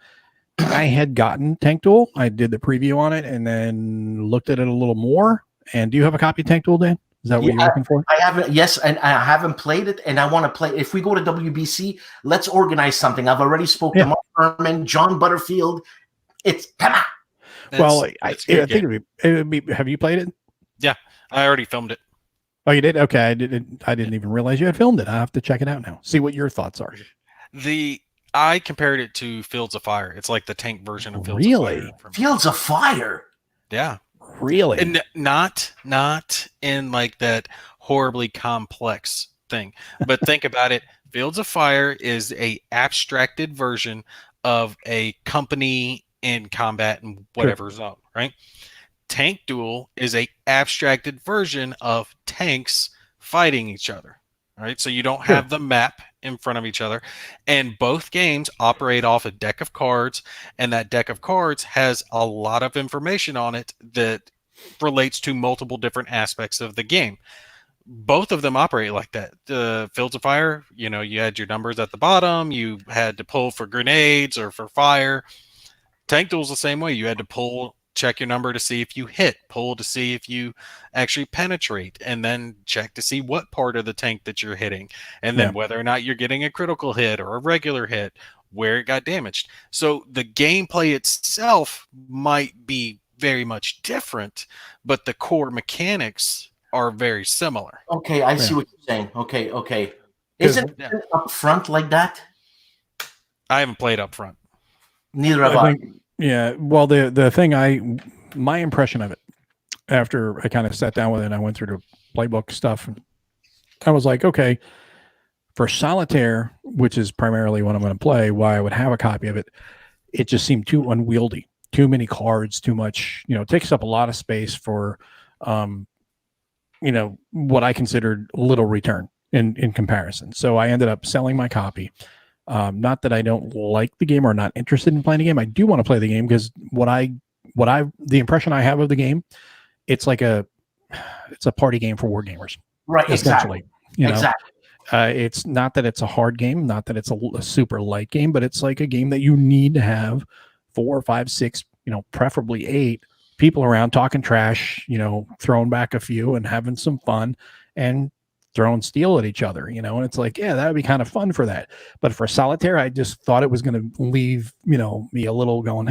I had gotten Tank Duel. I did the preview on it and then looked at it a little more. And do you have a copy of Tank Duel, Dan? Is that what you're looking for? I haven't. Yes, and I haven't played it, and I want to play. If we go to WBC, let's organize something. I've already spoke to Mark Herman, John Butterfield. It's come on. Well, I think it would be. Have you played it? Yeah, I already filmed it. Oh, you did? Okay, I didn't even realize you had filmed it. I have to check it out now. See what your thoughts are. I compared it to Fields of Fire. It's like the tank version of Fields of Really? Fire. For me. Fields of Fire. Yeah. Really? And not in like that horribly complex thing. But think about it. Fields of Fire is a abstracted version of a company in combat in whatever zone, right? Tank Duel is a abstracted version of tanks fighting each other. Right? So you don't have the map in front of each other. And both games operate off a deck of cards, and that deck of cards has a lot of information on it that relates to multiple different aspects of the game. Both of them operate like that. The Fields of Fire, you know, you had your numbers at the bottom, you had to pull for grenades or for fire. Tank Duel's the same way. You had to pull, check your number to see if you hit, pull to see if you actually penetrate, and then check to see what part of the tank that you're hitting, and then whether or not you're getting a critical hit or a regular hit, where it got damaged. So the gameplay itself might be very much different, but the core mechanics are very similar. Okay, I see what you're saying. Okay. Isn't it up front like that? I haven't played up front. Neither have I. Yeah. Well, the thing my impression of it after I kind of sat down with it and I went through the playbook stuff, and I was like, okay, for solitaire, which is primarily what I'm going to play, why I would have a copy of it, it just seemed too unwieldy, too many cards, too much, you know, it takes up a lot of space for, you know, what I considered little return in comparison. So I ended up selling my copy. Not that I don't like the game or not interested in playing the game. I do want to play the game because the impression I have of the game, it's a party game for war gamers. Right. Essentially. Exactly. You know, it's not that it's a hard game, not that it's a super light game, but it's like a game that you need to have 4, 5, 6, you know, preferably 8 people around talking trash, you know, throwing back a few and having some fun and throwing steel at each other, you know, and it's like, yeah, that would be kind of fun for that. But for solitaire, I just thought it was going to leave, you know, me a little going,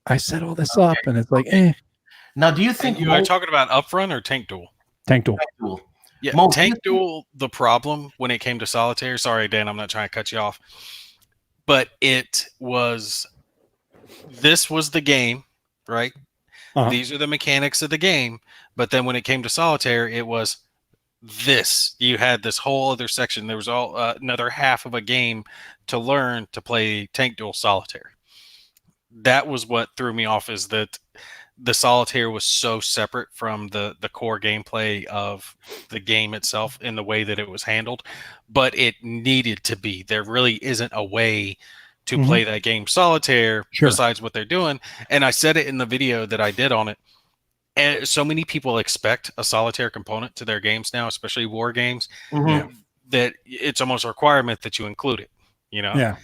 I set all this up, and it's like, Now, do you think you are talking about Upfront or Tank Duel? Tank Duel. Yeah, Tank Duel, the problem when it came to solitaire, sorry, Dan, I'm not trying to cut you off, but this was the game, right? Uh-huh. These are the mechanics of the game. But then when it came to solitaire, it was this. You had this whole other section. There was another half of a game to learn to play Tank Duel solitaire. That was what threw me off, is that the solitaire was so separate from the core gameplay of the game itself in the way that it was handled, but it needed to be. There really isn't a way to play that game solitaire besides what they're doing. And I said it in the video that I did on it. And so many people expect a solitaire component to their games now, especially war games, you know, that it's almost a requirement that you include it, you know? Yeah.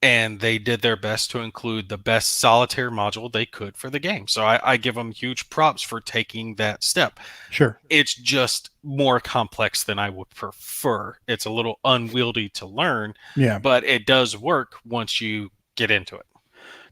And they did their best to include the best solitaire module they could for the game. So I give them huge props for taking that step. Sure. It's just more complex than I would prefer. It's a little unwieldy to learn, but it does work once you get into it.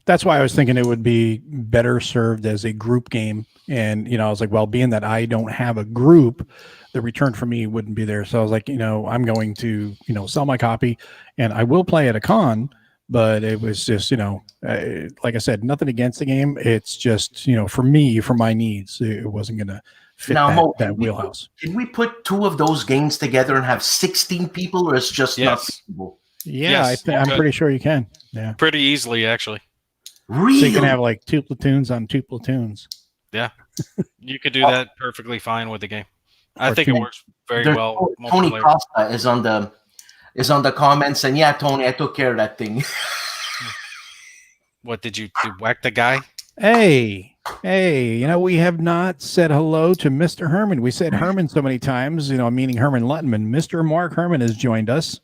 That's why I was thinking it would be better served as a group game. And, you know, I was like, well, being that I don't have a group, the return for me wouldn't be there. So I was like, you know, I'm going to, you know, sell my copy, and I will play at a con. But it was just, you know, like I said, nothing against the game. It's just, you know, for me, for my needs, it wasn't going to fit that wheelhouse. Can we put 2 of those games together and have 16 people, or it's just not feasible? Yeah, I'm pretty sure you can. Yeah, pretty easily, actually. Really? So you can have like 2 platoons on 2 platoons. Yeah, you could do that perfectly fine with the game. I think it works very well. Tony Costa is on the comments, and yeah, Tony, I took care of that thing. What did you do? Whack the guy? Hey, you know, we have not said hello to Mr. Herman. We said Herman so many times, you know, meaning Herman Luttman. Mr. Mark Herman has joined us.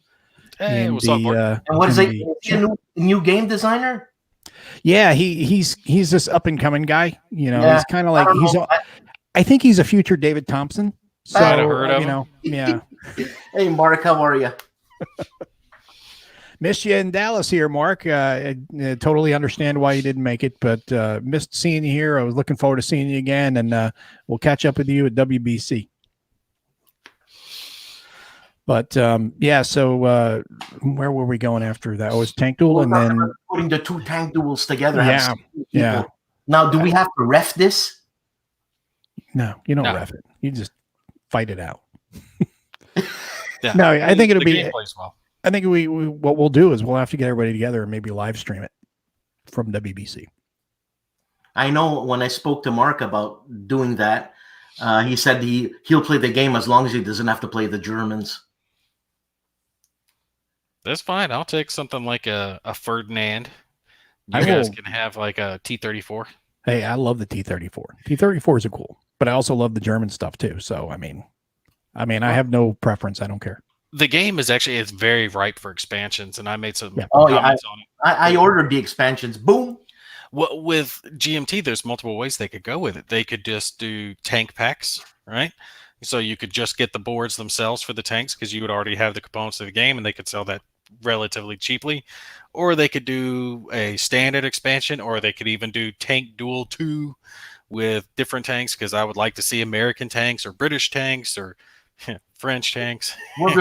Hey, what's up, Mark? And what is he? Is he a new game designer? Yeah, he's this up and coming guy. You know, he's kind of like I think he's a future David Thompson. So heard of you know, yeah. Hey, Mark, how are you? Missed you in Dallas here, Mark. I totally understand why you didn't make it, but missed seeing you here. I was looking forward to seeing you again, and we'll catch up with you at WBC. But yeah, so where were we going after that? Oh, it was Tank Duel, and then putting the two tank duels together. Yeah, have people. yeah. Now, do we have to ref this? no, you don't No. ref it. You just fight it out. Yeah. No, I think it'll the be. game plays well. I think we what we'll do is we'll have to get everybody together and maybe live stream it from WBC. I know when I spoke to Mark about doing that, he said he'll play the game as long as he doesn't have to play the Germans. That's fine. I'll take something like a Ferdinand. I You guys will- can have like a T-34. Hey, I love the T-34. T-34s are cool, but I also love the German stuff too. So I mean, I have no preference. I don't care. The game is actually it's very ripe for expansions, and I made some Yeah. Oh, yeah, comments on it. I ordered the expansions. Boom. Well, with GMT, there's multiple ways they could go with it. They could just do tank packs, right? So you could just get the boards themselves for the tanks because you would already have the components of the game, and they could sell that relatively cheaply. Or they could do a standard expansion, or they could even do Tank Duel 2 with different tanks because I would like to see American tanks or British tanks or French tanks. Well,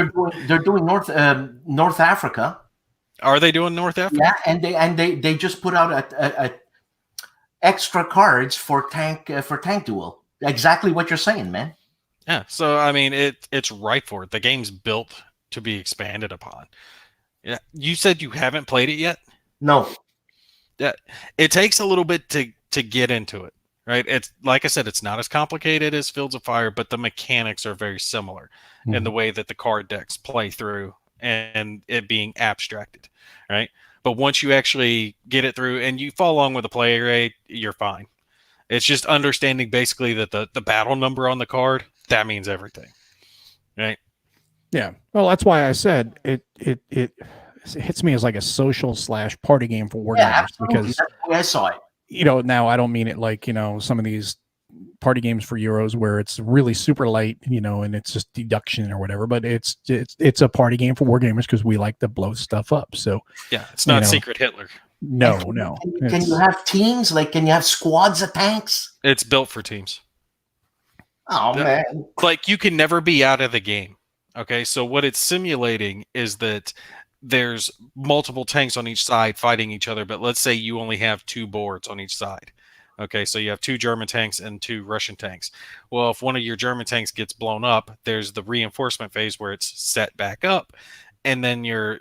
they're doing North Africa. Are they doing North Africa? Yeah, and they just put out a extra cards for tank duel. Exactly what you're saying, man. Yeah. So I mean, it's ripe for it. The game's built to be expanded upon. Yeah. You said you haven't played it yet. No, Yeah. It takes a little bit to get into it, right? It's like I said, it's not as complicated as Fields of Fire, but the mechanics are very similar in the way that the card decks play through and it being abstracted, right? But once you actually get it through and you follow along with the play rate, you're fine. It's just understanding basically that the battle number on the card, that means everything, right? Yeah. Well, that's why I said it hits me as like a social / party game for wargamers absolutely. because That's the way I saw it. now I don't mean it like some of these party games for Euros where it's really super light, and it's just deduction or whatever, but it's a party game for wargamers because we like to blow stuff up. So Yeah, it's not Secret Hitler. no. Can you have teams? Like, can you have squads of tanks? It's built for teams. Oh, Yeah. man. Like you can never be out of the game. Okay, so what it's simulating is that there's multiple tanks on each side fighting each other, but let's say you only have 2 boards on each side. Okay, so you have 2 German tanks and 2 Russian tanks. Well, if one of your German tanks gets blown up, there's the reinforcement phase where it's set back up, and then you're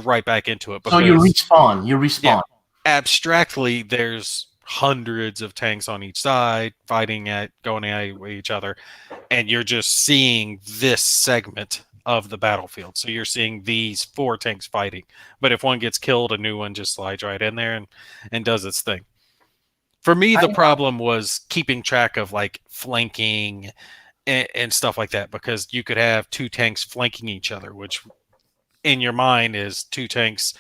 right back into it. So you respawn. Yeah, abstractly, there's hundreds of tanks on each side going at each other, and you're just seeing this segment of the battlefield. So you're seeing these 4 tanks fighting, but if one gets killed, a new one just slides right in there and does its thing. For me, the problem was keeping track of like flanking and stuff like that, because you could have 2 tanks flanking each other, which in your mind is 2 tanks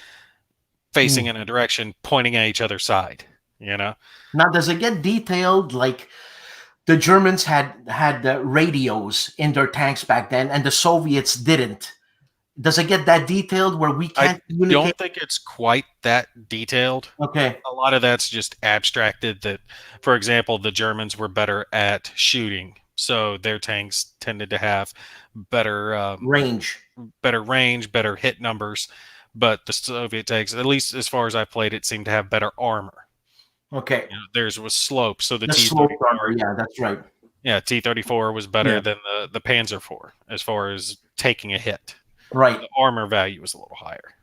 facing in a direction pointing at each other's side. Now, does it get detailed? Like the Germans had radios in their tanks back then, and the Soviets didn't. Does it get that detailed where we can't communicate? I don't think it's quite that detailed. Okay. A lot of that's just abstracted. That, for example, the Germans were better at shooting, so their tanks tended to have better range, better hit numbers. But the Soviet tanks, at least as far as I played it, seemed to have better armor. Okay. Theirs was slope, so the slope T-34. armor, yeah, that's right. Yeah, T-34 was better than the Panzer IV as far as taking a hit. Right. The armor value was a little higher.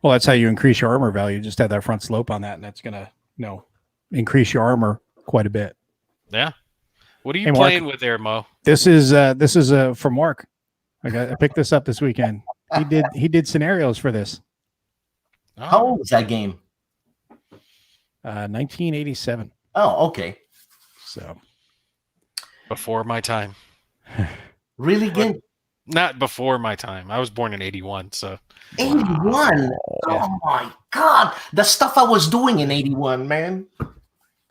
Well, that's how you increase your armor value. Just have that front slope on that, and that's gonna increase your armor quite a bit. Yeah. What are you playing with there, Mo? This is from Mark. I picked this up this weekend. He did scenarios for this. Oh. How old is that game? 1987. Oh, okay. So before my time. Really good. Not before my time. I was born in 81, so 81. Oh my God. The stuff I was doing in 81, man. A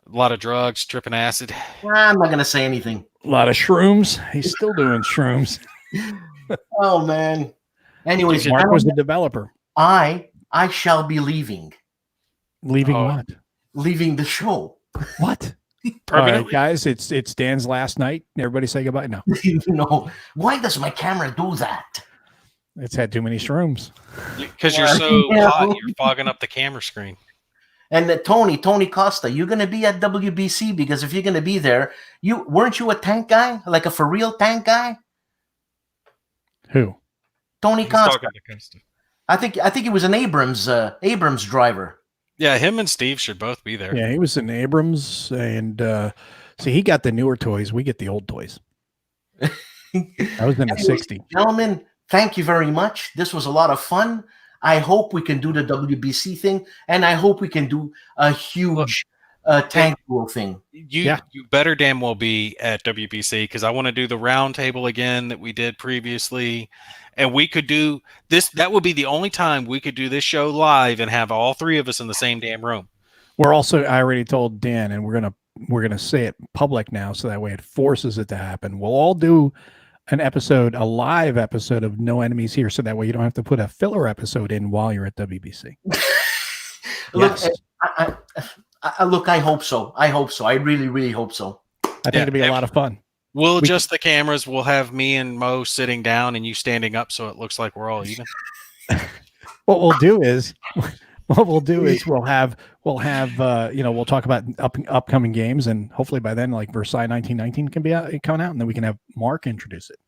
lot of drugs, tripping acid. I'm not gonna say anything. A lot of shrooms. He's still doing shrooms. Oh man. Anyways, Mark was the developer. I shall be leaving. Leaving what? Leaving the show. What? Permanently? All right, guys, it's Dan's last night. Everybody say goodbye. No. No. Why does my camera do that? It's had too many shrooms. Because you're so hot, you're fogging up the camera screen. And Tony Costa, you're gonna be at WBC because if you're gonna be there, weren't you a tank guy, like a for real tank guy? Who? Tony He's Costa. talking to Costa. I think he was an Abrams driver. Yeah, him and Steve should both be there. Yeah, he was in Abrams, and see, he got the newer toys. We get the old toys. I was in the '60s. Gentlemen, thank you very much. This was a lot of fun. I hope we can do the WBC thing, and I hope we can do a huge tank duel thing. You better damn well be at WBC because I want to do the round table again that we did previously. And we could do this. That would be the only time we could do this show live and have all three of us in the same damn room. We're also, I already told Dan, and we're gonna say it public now, so that way it forces it to happen. We'll all do a live episode of No Enemies Here, so that way you don't have to put a filler episode in while you're at WBC. Look, look, I hope so. I really, really hope so. I think it'll be a lot of fun. We'll adjust the cameras. We'll have me and Mo sitting down and you standing up, so it looks like we're all even. What we'll do is we'll have we'll talk about upcoming games, and hopefully by then, like Versailles 1919 can be coming out, and then we can have Mark introduce it.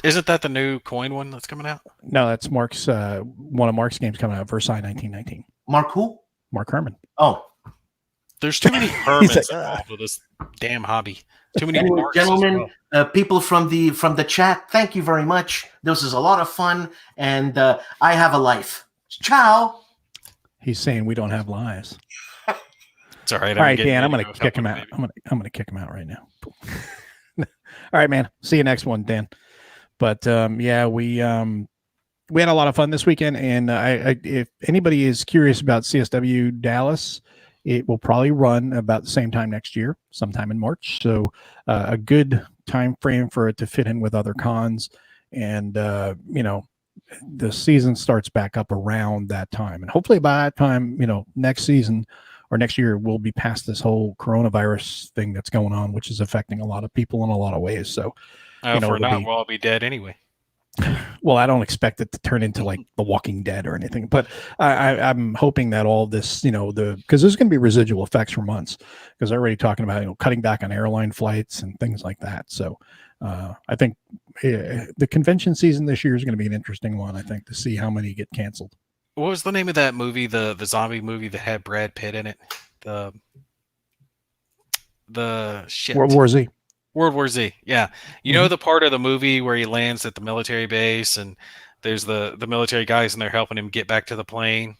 Isn't that the new coin one that's coming out? No, that's Mark's one of Mark's games coming out, Versailles 1919. Mark who? Mark Herman. Oh, there's too many Hermans involved with this damn hobby. Too many gentlemen, people from the chat. Thank you very much. This is a lot of fun, and I have a life. Ciao. He's saying we don't have lives. It's all right. All right, Dan. I'm going to kick him out. I'm going to kick him out right now. All right, man. See you next one, Dan. But yeah, we had a lot of fun this weekend, and if anybody is curious about CSW Dallas, it will probably run about the same time next year, sometime in March. So a good time frame for it to fit in with other cons. And, the season starts back up around that time. And hopefully by that time, next season or next year, we'll be past this whole coronavirus thing that's going on, which is affecting a lot of people in a lot of ways. So, for now, we'll all be dead anyway. Well, I don't expect it to turn into like The Walking Dead or anything, but I'm hoping that all this, because there's going to be residual effects for months, because they're already talking about, cutting back on airline flights and things like that. So I think the convention season this year is going to be an interesting one, I think, to see how many get canceled. What was the name of that movie, the zombie movie that had Brad Pitt in it? The shit. World War Z. World War Z, yeah. You know the part of the movie where he lands at the military base and there's the military guys and they're helping him get back to the plane?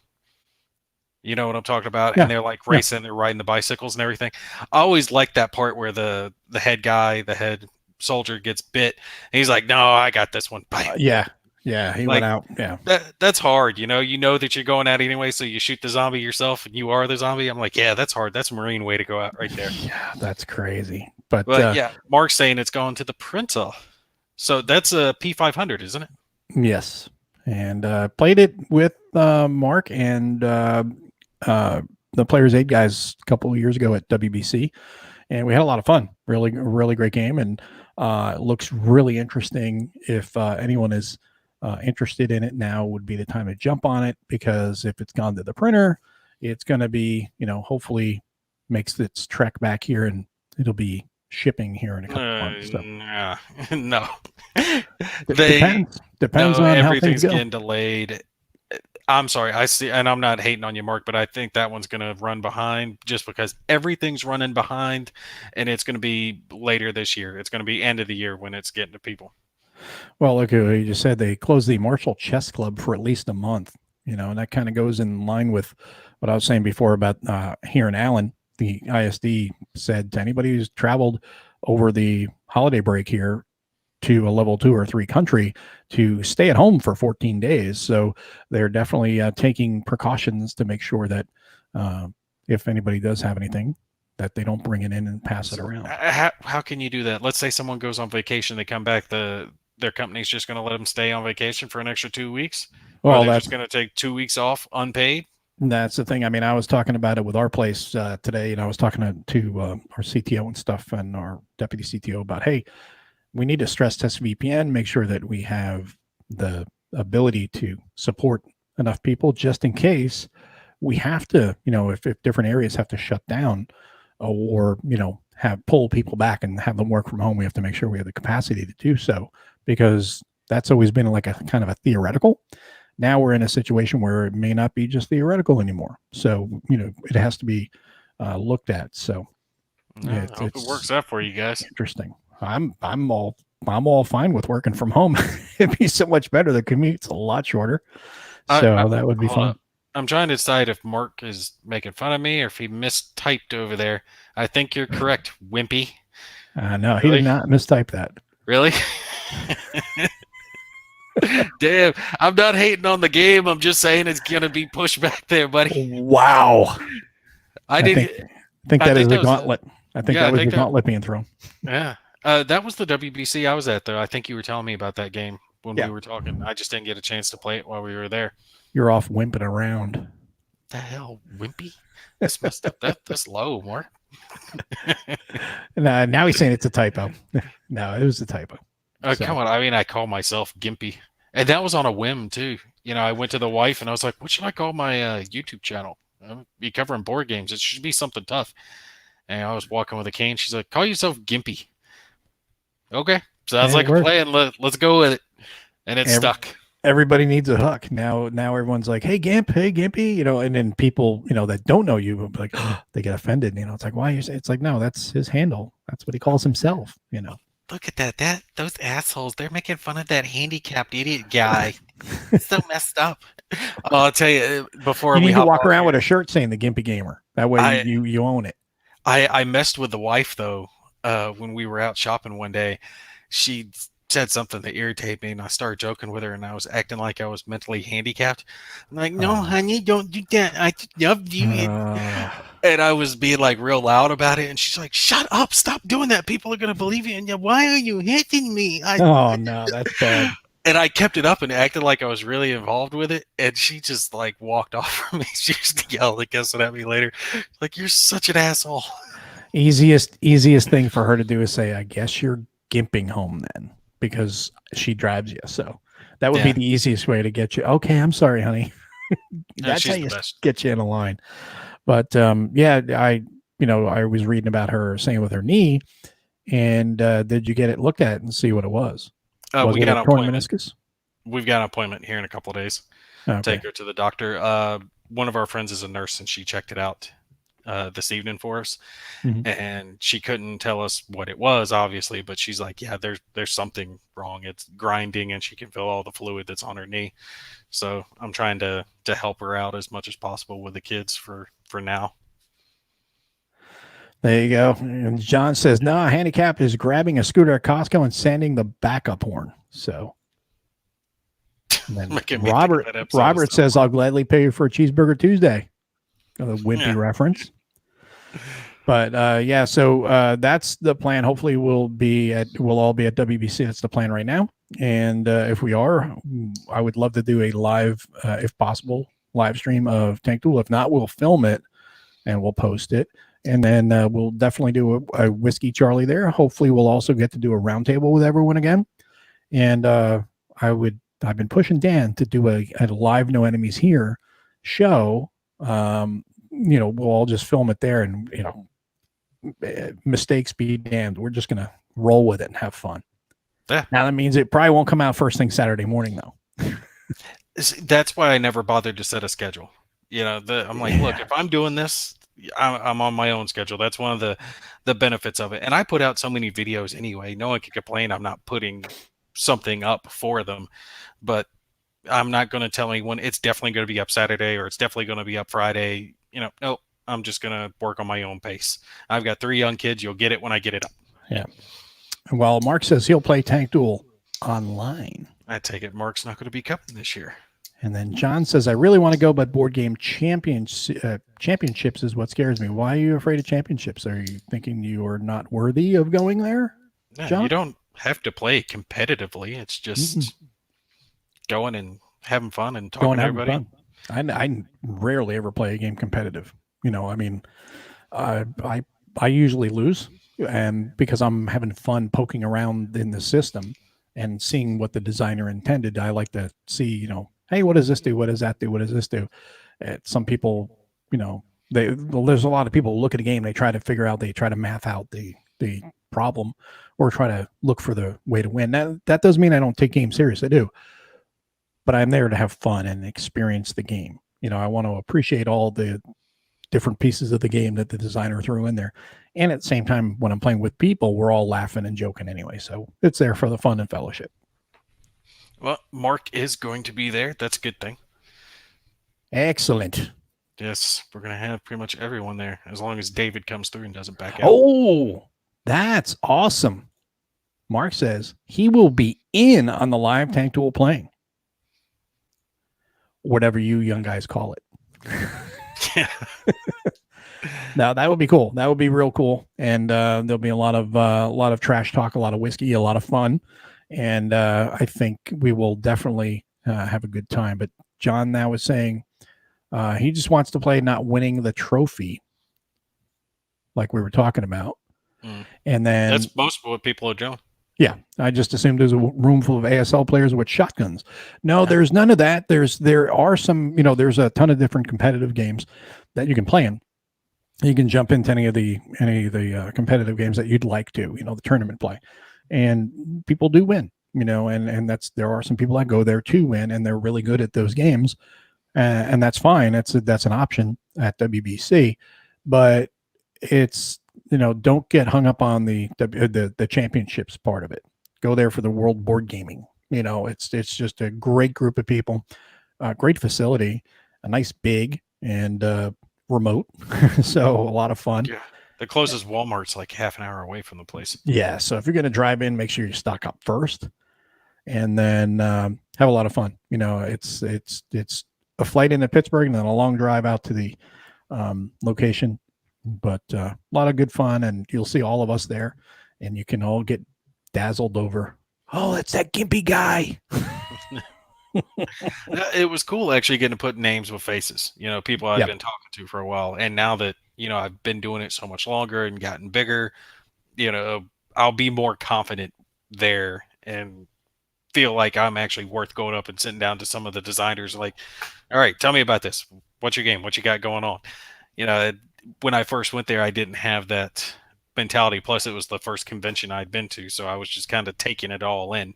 You know what I'm talking about? Yeah. And they're like racing, they're riding the bicycles and everything. I always liked that part where the head guy, the head soldier gets bit and he's like, no, I got this one. Yeah, he went out. Yeah. That's hard, you know that you're going out anyway, so you shoot the zombie yourself and you are the zombie. I'm like, yeah, that's hard. That's a Marine way to go out right there. Yeah, that's crazy. But yeah, Mark's saying it's going to the Printel. So that's a P500, isn't it? Yes. And played it with Mark and the Players Aid guys a couple of years ago at WBC. And we had a lot of fun. Really, really great game. And it looks really interesting. If anyone is interested in it, now would be the time to jump on it, because if it's gone to the printer, it's going to be, hopefully makes its trek back here, and it'll be shipping here in a couple months. So. No. Depends on how everything's things go. getting delayed. I'm sorry, I see, and I'm not hating on you, Mark, but I think that one's going to run behind just because everything's running behind, and it's going to be later this year. It's going to be end of the year when it's getting to people. Well, look, you just said they closed the Marshall Chess Club for at least a month, and that kind of goes in line with what I was saying before about here in Allen. The ISD said to anybody who's traveled over the holiday break here to a level 2 or 3 country to stay at home for 14 days. So they're definitely taking precautions to make sure that if anybody does have anything, that they don't bring it in and pass it around. How can you do that? Let's say someone goes on vacation, they come back, their company's just going to let them stay on vacation for an extra 2 weeks? Well, they're just going to take 2 weeks off unpaid? That's the thing. I mean, I was talking about it with our place today, and I was talking to our CTO and stuff and our deputy CTO about, hey, we need to stress test VPN, make sure that we have the ability to support enough people just in case we have to, if different areas have to shut down or, have pull people back and have them work from home, we have to make sure we have the capacity to do so, because that's always been like a kind of a theoretical. Now we're in a situation where it may not be just theoretical anymore. So, it has to be looked at. So I hope it works out for you guys. Interesting. I'm all fine with working from home. It'd be so much better. The commute's a lot shorter. So that would be fun. I'm trying to decide if Mark is making fun of me or if he mistyped over there. I think you're correct, wimpy. No, he did not mistype that. Really? Damn, I'm not hating on the game. I'm just saying it's gonna be pushed back there, buddy. Wow. I think that is a gauntlet. I think that was the gauntlet being thrown. Yeah. That was the WBC I was at, though. I think you were telling me about that game when we were talking. I just didn't get a chance to play it while we were there. You're off wimping around. The hell, wimpy? That's messed up. That's low, Mark. Now he's saying it's a typo. No, it was a typo. Come on. I mean, I call myself Gimpy. And that was on a whim, too. I went to the wife and I was like, what should I call my YouTube channel? I'll be covering board games. It should be something tough. And I was walking with a cane. She's like, call yourself Gimpy. Okay. Sounds like a plan. Let's go with it. And it stuck. Everybody needs a hook. Now everyone's like, hey, Gimp, hey, Gimpy, and then people, that don't know you, like, oh, they get offended. It's like, why you say? It's like, no, that's his handle. That's what he calls himself, Look at that. Those assholes, they're making fun of that handicapped idiot guy. So messed up. I'll tell you, before you need to walk around with a shirt saying the Gimpy Gamer. That way you own it. I messed with the wife, though, when we were out shopping one day. She said something that irritated me, and I started joking with her, and I was acting like I was mentally handicapped. I'm like, no, honey, don't do that. I love you. And I was being like real loud about it, and she's like, shut up, stop doing that. People are going to believe you. And why are you hitting me? Oh, no, that's bad. And I kept it up and acted like I was really involved with it. And she just like walked off from me. She just yelled and cussing at me later. Like, you're such an asshole. Easiest thing for her to do is say, I guess you're gimping home then, because she drives you. So that would be the easiest way to get you. Okay, I'm sorry, honey. That's how you get you in a line. But I was reading about her saying with her knee, and did you get it looked at and see what it was? We got an appointment. Meniscus? We've got an appointment here in a couple of days. Okay. Take her to the doctor. One of our friends is a nurse, and she checked it out this evening for us. Mm-hmm. And she couldn't tell us what it was, obviously, but she's like, yeah, there's something wrong. It's grinding, and she can feel all the fluid that's on her knee. So I'm trying to help her out as much as possible with the kids for now. There you go. And John says, no, handicap is grabbing a scooter at Costco and sanding the backup horn. So and then Robert says, I'll gladly pay you for a cheeseburger Tuesday. A wimpy reference. But so that's the plan. Hopefully we'll all be at WBC. That's the plan right now. And if we are, I would love to do a live, if possible, live stream of Tank Duel. If not, we'll film it and we'll post it. And then we'll definitely do a Whiskey Charlie there. Hopefully we'll also get to do a roundtable with everyone again. And I've been pushing Dan to do a live No Enemies Here show. We'll all just film it there, and mistakes be damned. We're just gonna roll with it and have fun. Yeah. Now that means it probably won't come out first thing Saturday morning, though. That's why I never bothered to set a schedule. I'm like, look, if I'm doing this, I'm on my own schedule. That's one of the benefits of it. And I put out so many videos anyway. No one can complain I'm not putting something up for them, but I'm not going to tell anyone it's definitely going to be up Saturday or it's definitely going to be up Friday. No, I'm just going to work on my own pace. I've got 3 young kids. You'll get it when I get it up. Yeah. Well, Mark says he'll play Tank Duel online. I take it Mark's not going to be coming this year. And then John says, I really want to go, but board game championships is what scares me. Why are you afraid of championships? Are you thinking you are not worthy of going there? No, John? You don't have to play competitively. It's just going and having fun and talking to everybody. I rarely ever play a game competitive. I usually lose, and because I'm having fun poking around in the system, and seeing what the designer intended. I like to see, hey, what does this do? What does that do? What does this do? Some people, there's a lot of people look at a game, they try to math out the problem or try to look for the way to win. That doesn't mean I don't take games serious. I do, but I'm there to have fun and experience the game. I want to appreciate all the different pieces of the game that the designer threw in there. And at the same time, when I'm playing with people, we're all laughing and joking anyway. So it's there for the fun and fellowship. Well, Mark is going to be there. That's a good thing. Excellent. Yes, we're going to have pretty much everyone there, as long as David comes through and doesn't back out. Oh, that's awesome. Mark says he will be in on the live Tank Duel playing. Whatever you young guys call it. Yeah. Now that would be cool. That would be real cool. And there'll be a lot of trash talk, a lot of whiskey, a lot of fun. And I think we will definitely have a good time. But John now is saying he just wants to play not winning the trophy like we were talking about. And then that's most of what people are doing. Yeah, I just assumed there's a room full of ASL players with shotguns. No, there's none of that. There are some, there's a ton of different competitive games that you can play in. You can jump into any of the competitive games that you'd like to, the tournament play, and people do win, and there are some people that go there to win, and they're really good at those games, and that's fine. That's an option at WBC, but it's. Don't get hung up on the championships part of it. Go there for the world board gaming. It's just a great group of people, great facility, a nice big and remote. So a lot of fun. Yeah. The closest Walmart's like half an hour away from the place. Yeah. So if you're going to drive in, make sure you stock up first and then have a lot of fun. It's a flight into Pittsburgh and then a long drive out to the location. But a lot of good fun, and you'll see all of us there, and you can all get dazzled over, oh, it's that gimpy guy. It was cool actually getting to put names with faces, people I've been talking to for a while. And now that, I've been doing it so much longer and gotten bigger, I'll be more confident there and feel like I'm actually worth going up and sitting down to some of the designers like, all right, tell me about this. What's your game? What you got going on? When I first went there, I didn't have that mentality. Plus, it was the first convention I'd been to, so I was just kind of taking it all in.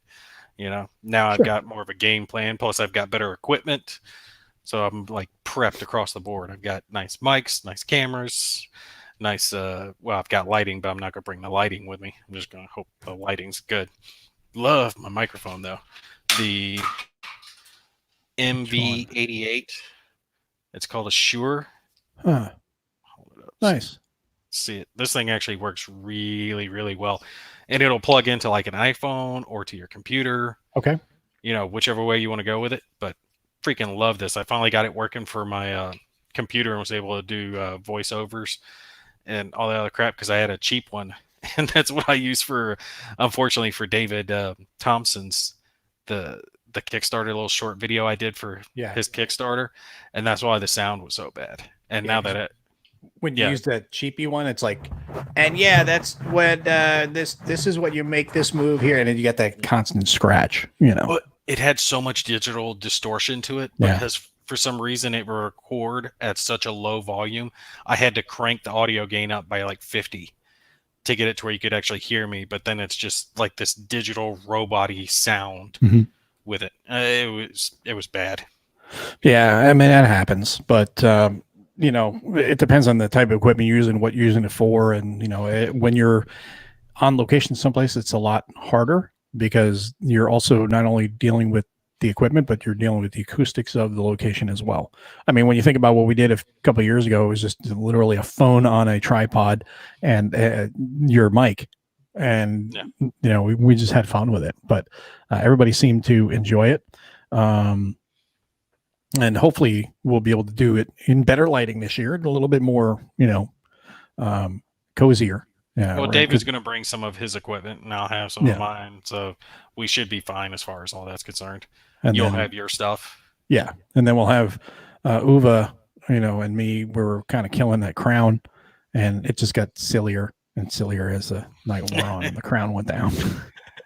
Now I've got more of a game plan. Plus, I've got better equipment, so I'm like prepped across the board. I've got nice mics, nice cameras, nice. I've got lighting, but I'm not gonna bring the lighting with me. I'm just gonna hope the lighting's good. Love my microphone though. The MV88. It's called a Shure. Huh. Nice. See it. This thing actually works really, really well, and it'll plug into like an iPhone or to your computer. Okay. Whichever way you want to go with it. But freaking love this. I finally got it working for my computer and was able to do voiceovers and all that other crap because I had a cheap one, and that's what I use for. Unfortunately, for David Thompson's the Kickstarter little short video I did for his Kickstarter, and that's why the sound was so bad. And now that when you use that cheapy one, it's like, and that's what this is what you make this move here, and then you get that constant scratch. Well, it had so much digital distortion to it because for some reason it would record at such a low volume. I had to crank the audio gain up by like 50 to get it to where you could actually hear me. But then it's just like this digital robot-y sound with it. It was bad. Yeah, I mean that happens, but. It depends on the type of equipment you're using, what you're using it for. And, when you're on location someplace, it's a lot harder because you're also not only dealing with the equipment, but you're dealing with the acoustics of the location as well. I mean, when you think about what we did a couple of years ago, it was just literally a phone on a tripod and your mic. And, we just had fun with it, but everybody seemed to enjoy it. And hopefully we'll be able to do it in better lighting this year, a little bit more, cozier. Yeah. Well, David's going to bring some of his equipment, and I'll have some of mine, so we should be fine as far as all that's concerned. And you'll have your stuff. Yeah, and then we'll have Uva, and me. We're kind of killing that crown, and it just got sillier and sillier as the night wore on, and the crown went down.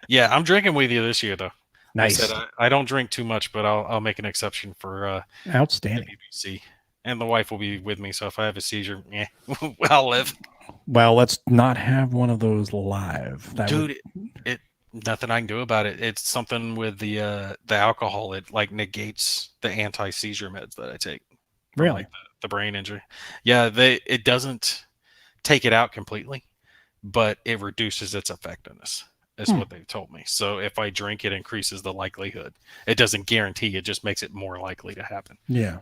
Yeah, I'm drinking with you this year, though. Like I Nice. said, I don't drink too much, but I'll make an exception for the Outstanding. BBC. And the wife will be with me, so if I have a seizure, yeah, I'll live. Well, let's not have one of those live. That Dude, it nothing I can do about it. It's something with the alcohol. It like negates the anti-seizure meds that I take. From, really? like the brain injury. Yeah, it doesn't take it out completely, but it reduces its effectiveness. Is what they've told me. So if I drink, it increases the likelihood. It doesn't guarantee. It just makes it more likely to happen. Yeah.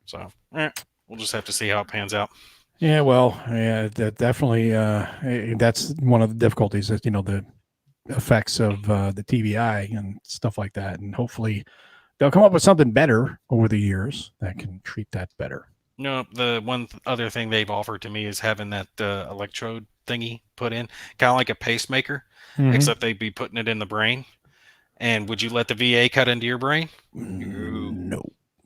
So we'll just have to see how it pans out. Yeah. Well, yeah, definitely. That's one of the difficulties that, the effects of the TBI and stuff like that. And hopefully they'll come up with something better over the years that can treat that better. No, the one other thing they've offered to me is having that electrode thingy put in, kind of like a pacemaker, except they'd be putting it in the brain. And would you let the VA cut into your brain? No.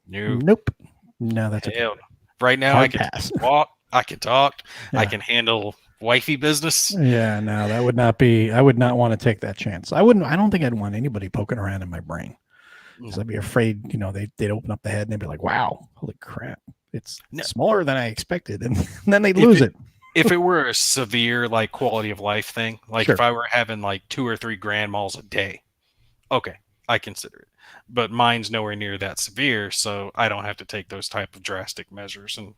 No. Nope. No, that's okay. Hell no. Right now, Hard I can pass. walk, I can talk, Yeah. I can handle wifey business. Yeah, no, that would not be. I would not want to take that chance. I don't think I'd want anybody poking around in my brain, because I'd be afraid. They'd open up the head and they'd be like, "Wow, holy crap, it's smaller than I expected," and then they'd lose it. If it were a severe like quality of life thing, like Sure. if I were having like 2 or 3 grand malls a day, okay, I consider it. But mine's nowhere near that severe, so I don't have to take those type of drastic measures. And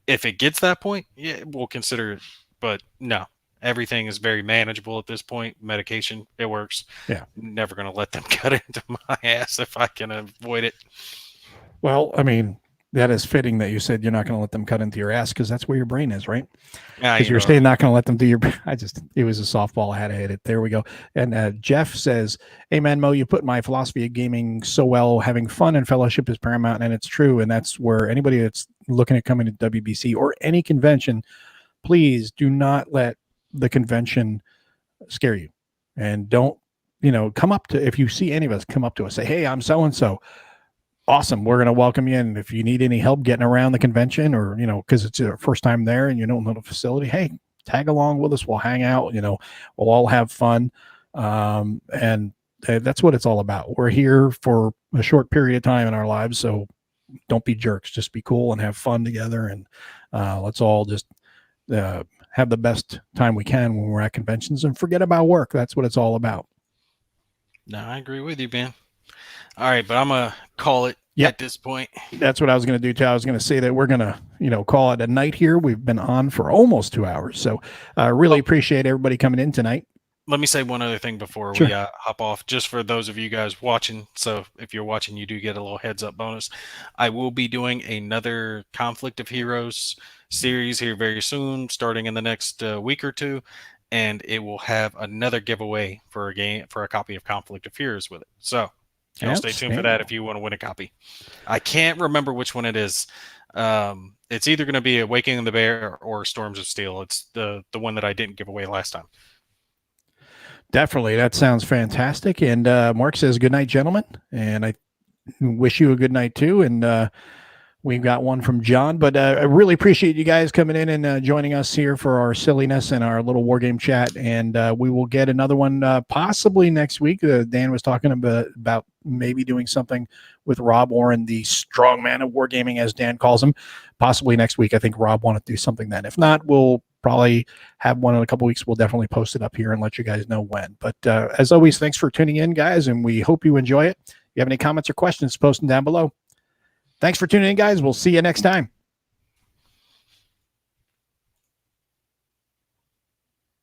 if it gets that point, yeah, we'll consider it. But no, everything is very manageable at this point. Medication, it works. Yeah. Never going to let them cut into my ass if I can avoid it. Well, I mean, that is fitting that you said you're not going to let them cut into your ass, because that's where your brain is, right? Because you're saying not going to let them do your. It was a softball. I had to hit it. There we go. And Jeff says, "Hey man, Mo, you put my philosophy of gaming so well. Having fun and fellowship is paramount, and it's true. And that's where anybody that's looking at coming to WBC or any convention, please do not let the convention scare you, and don't come up to, if you see any of us, come up to us, say, hey, I'm so and so. Awesome. We're going to welcome you. And if you need any help getting around the convention, or, because it's your first time there and you don't know the facility, hey, tag along with us. We'll hang out, we'll all have fun. And that's what it's all about. We're here for a short period of time in our lives. So don't be jerks, just be cool and have fun together. And let's all just have the best time we can when we're at conventions, and forget about work. That's what it's all about. No, I agree with you, man. All right, but I'm going to call it at this point. That's what I was going to do, too. I was going to say that we're going to, call it a night here. We've been on for almost 2 hours. So I really appreciate everybody coming in tonight. Let me say one other thing before we hop off, just for those of you guys watching. So if you're watching, you do get a little heads up bonus. I will be doing another Conflict of Heroes series here very soon, starting in the next week or two. And it will have another giveaway for a copy of Conflict of Heroes with it. So stay tuned for that if you want to win a copy. I can't remember which one it is. It's either going to be Awakening of the Bear or Storms of Steel. It's the one that I didn't give away last time. Definitely. That sounds fantastic. And Mark says, good night, gentlemen. And I wish you a good night, too. And we've got one from John. But I really appreciate you guys coming in and joining us here for our silliness and our little war game chat. And we will get another one possibly next week. Dan was talking about maybe doing something with Rob Warren, the strong man of wargaming, as Dan calls him. Possibly next week. I think Rob wanted to do something then. If not, we'll probably have one in a couple weeks. We'll definitely post it up here and let you guys know when. But as always, thanks for tuning in, guys, and we hope you enjoy it. If you have any comments or questions, post them down below. Thanks for tuning in, guys. We'll see you next time.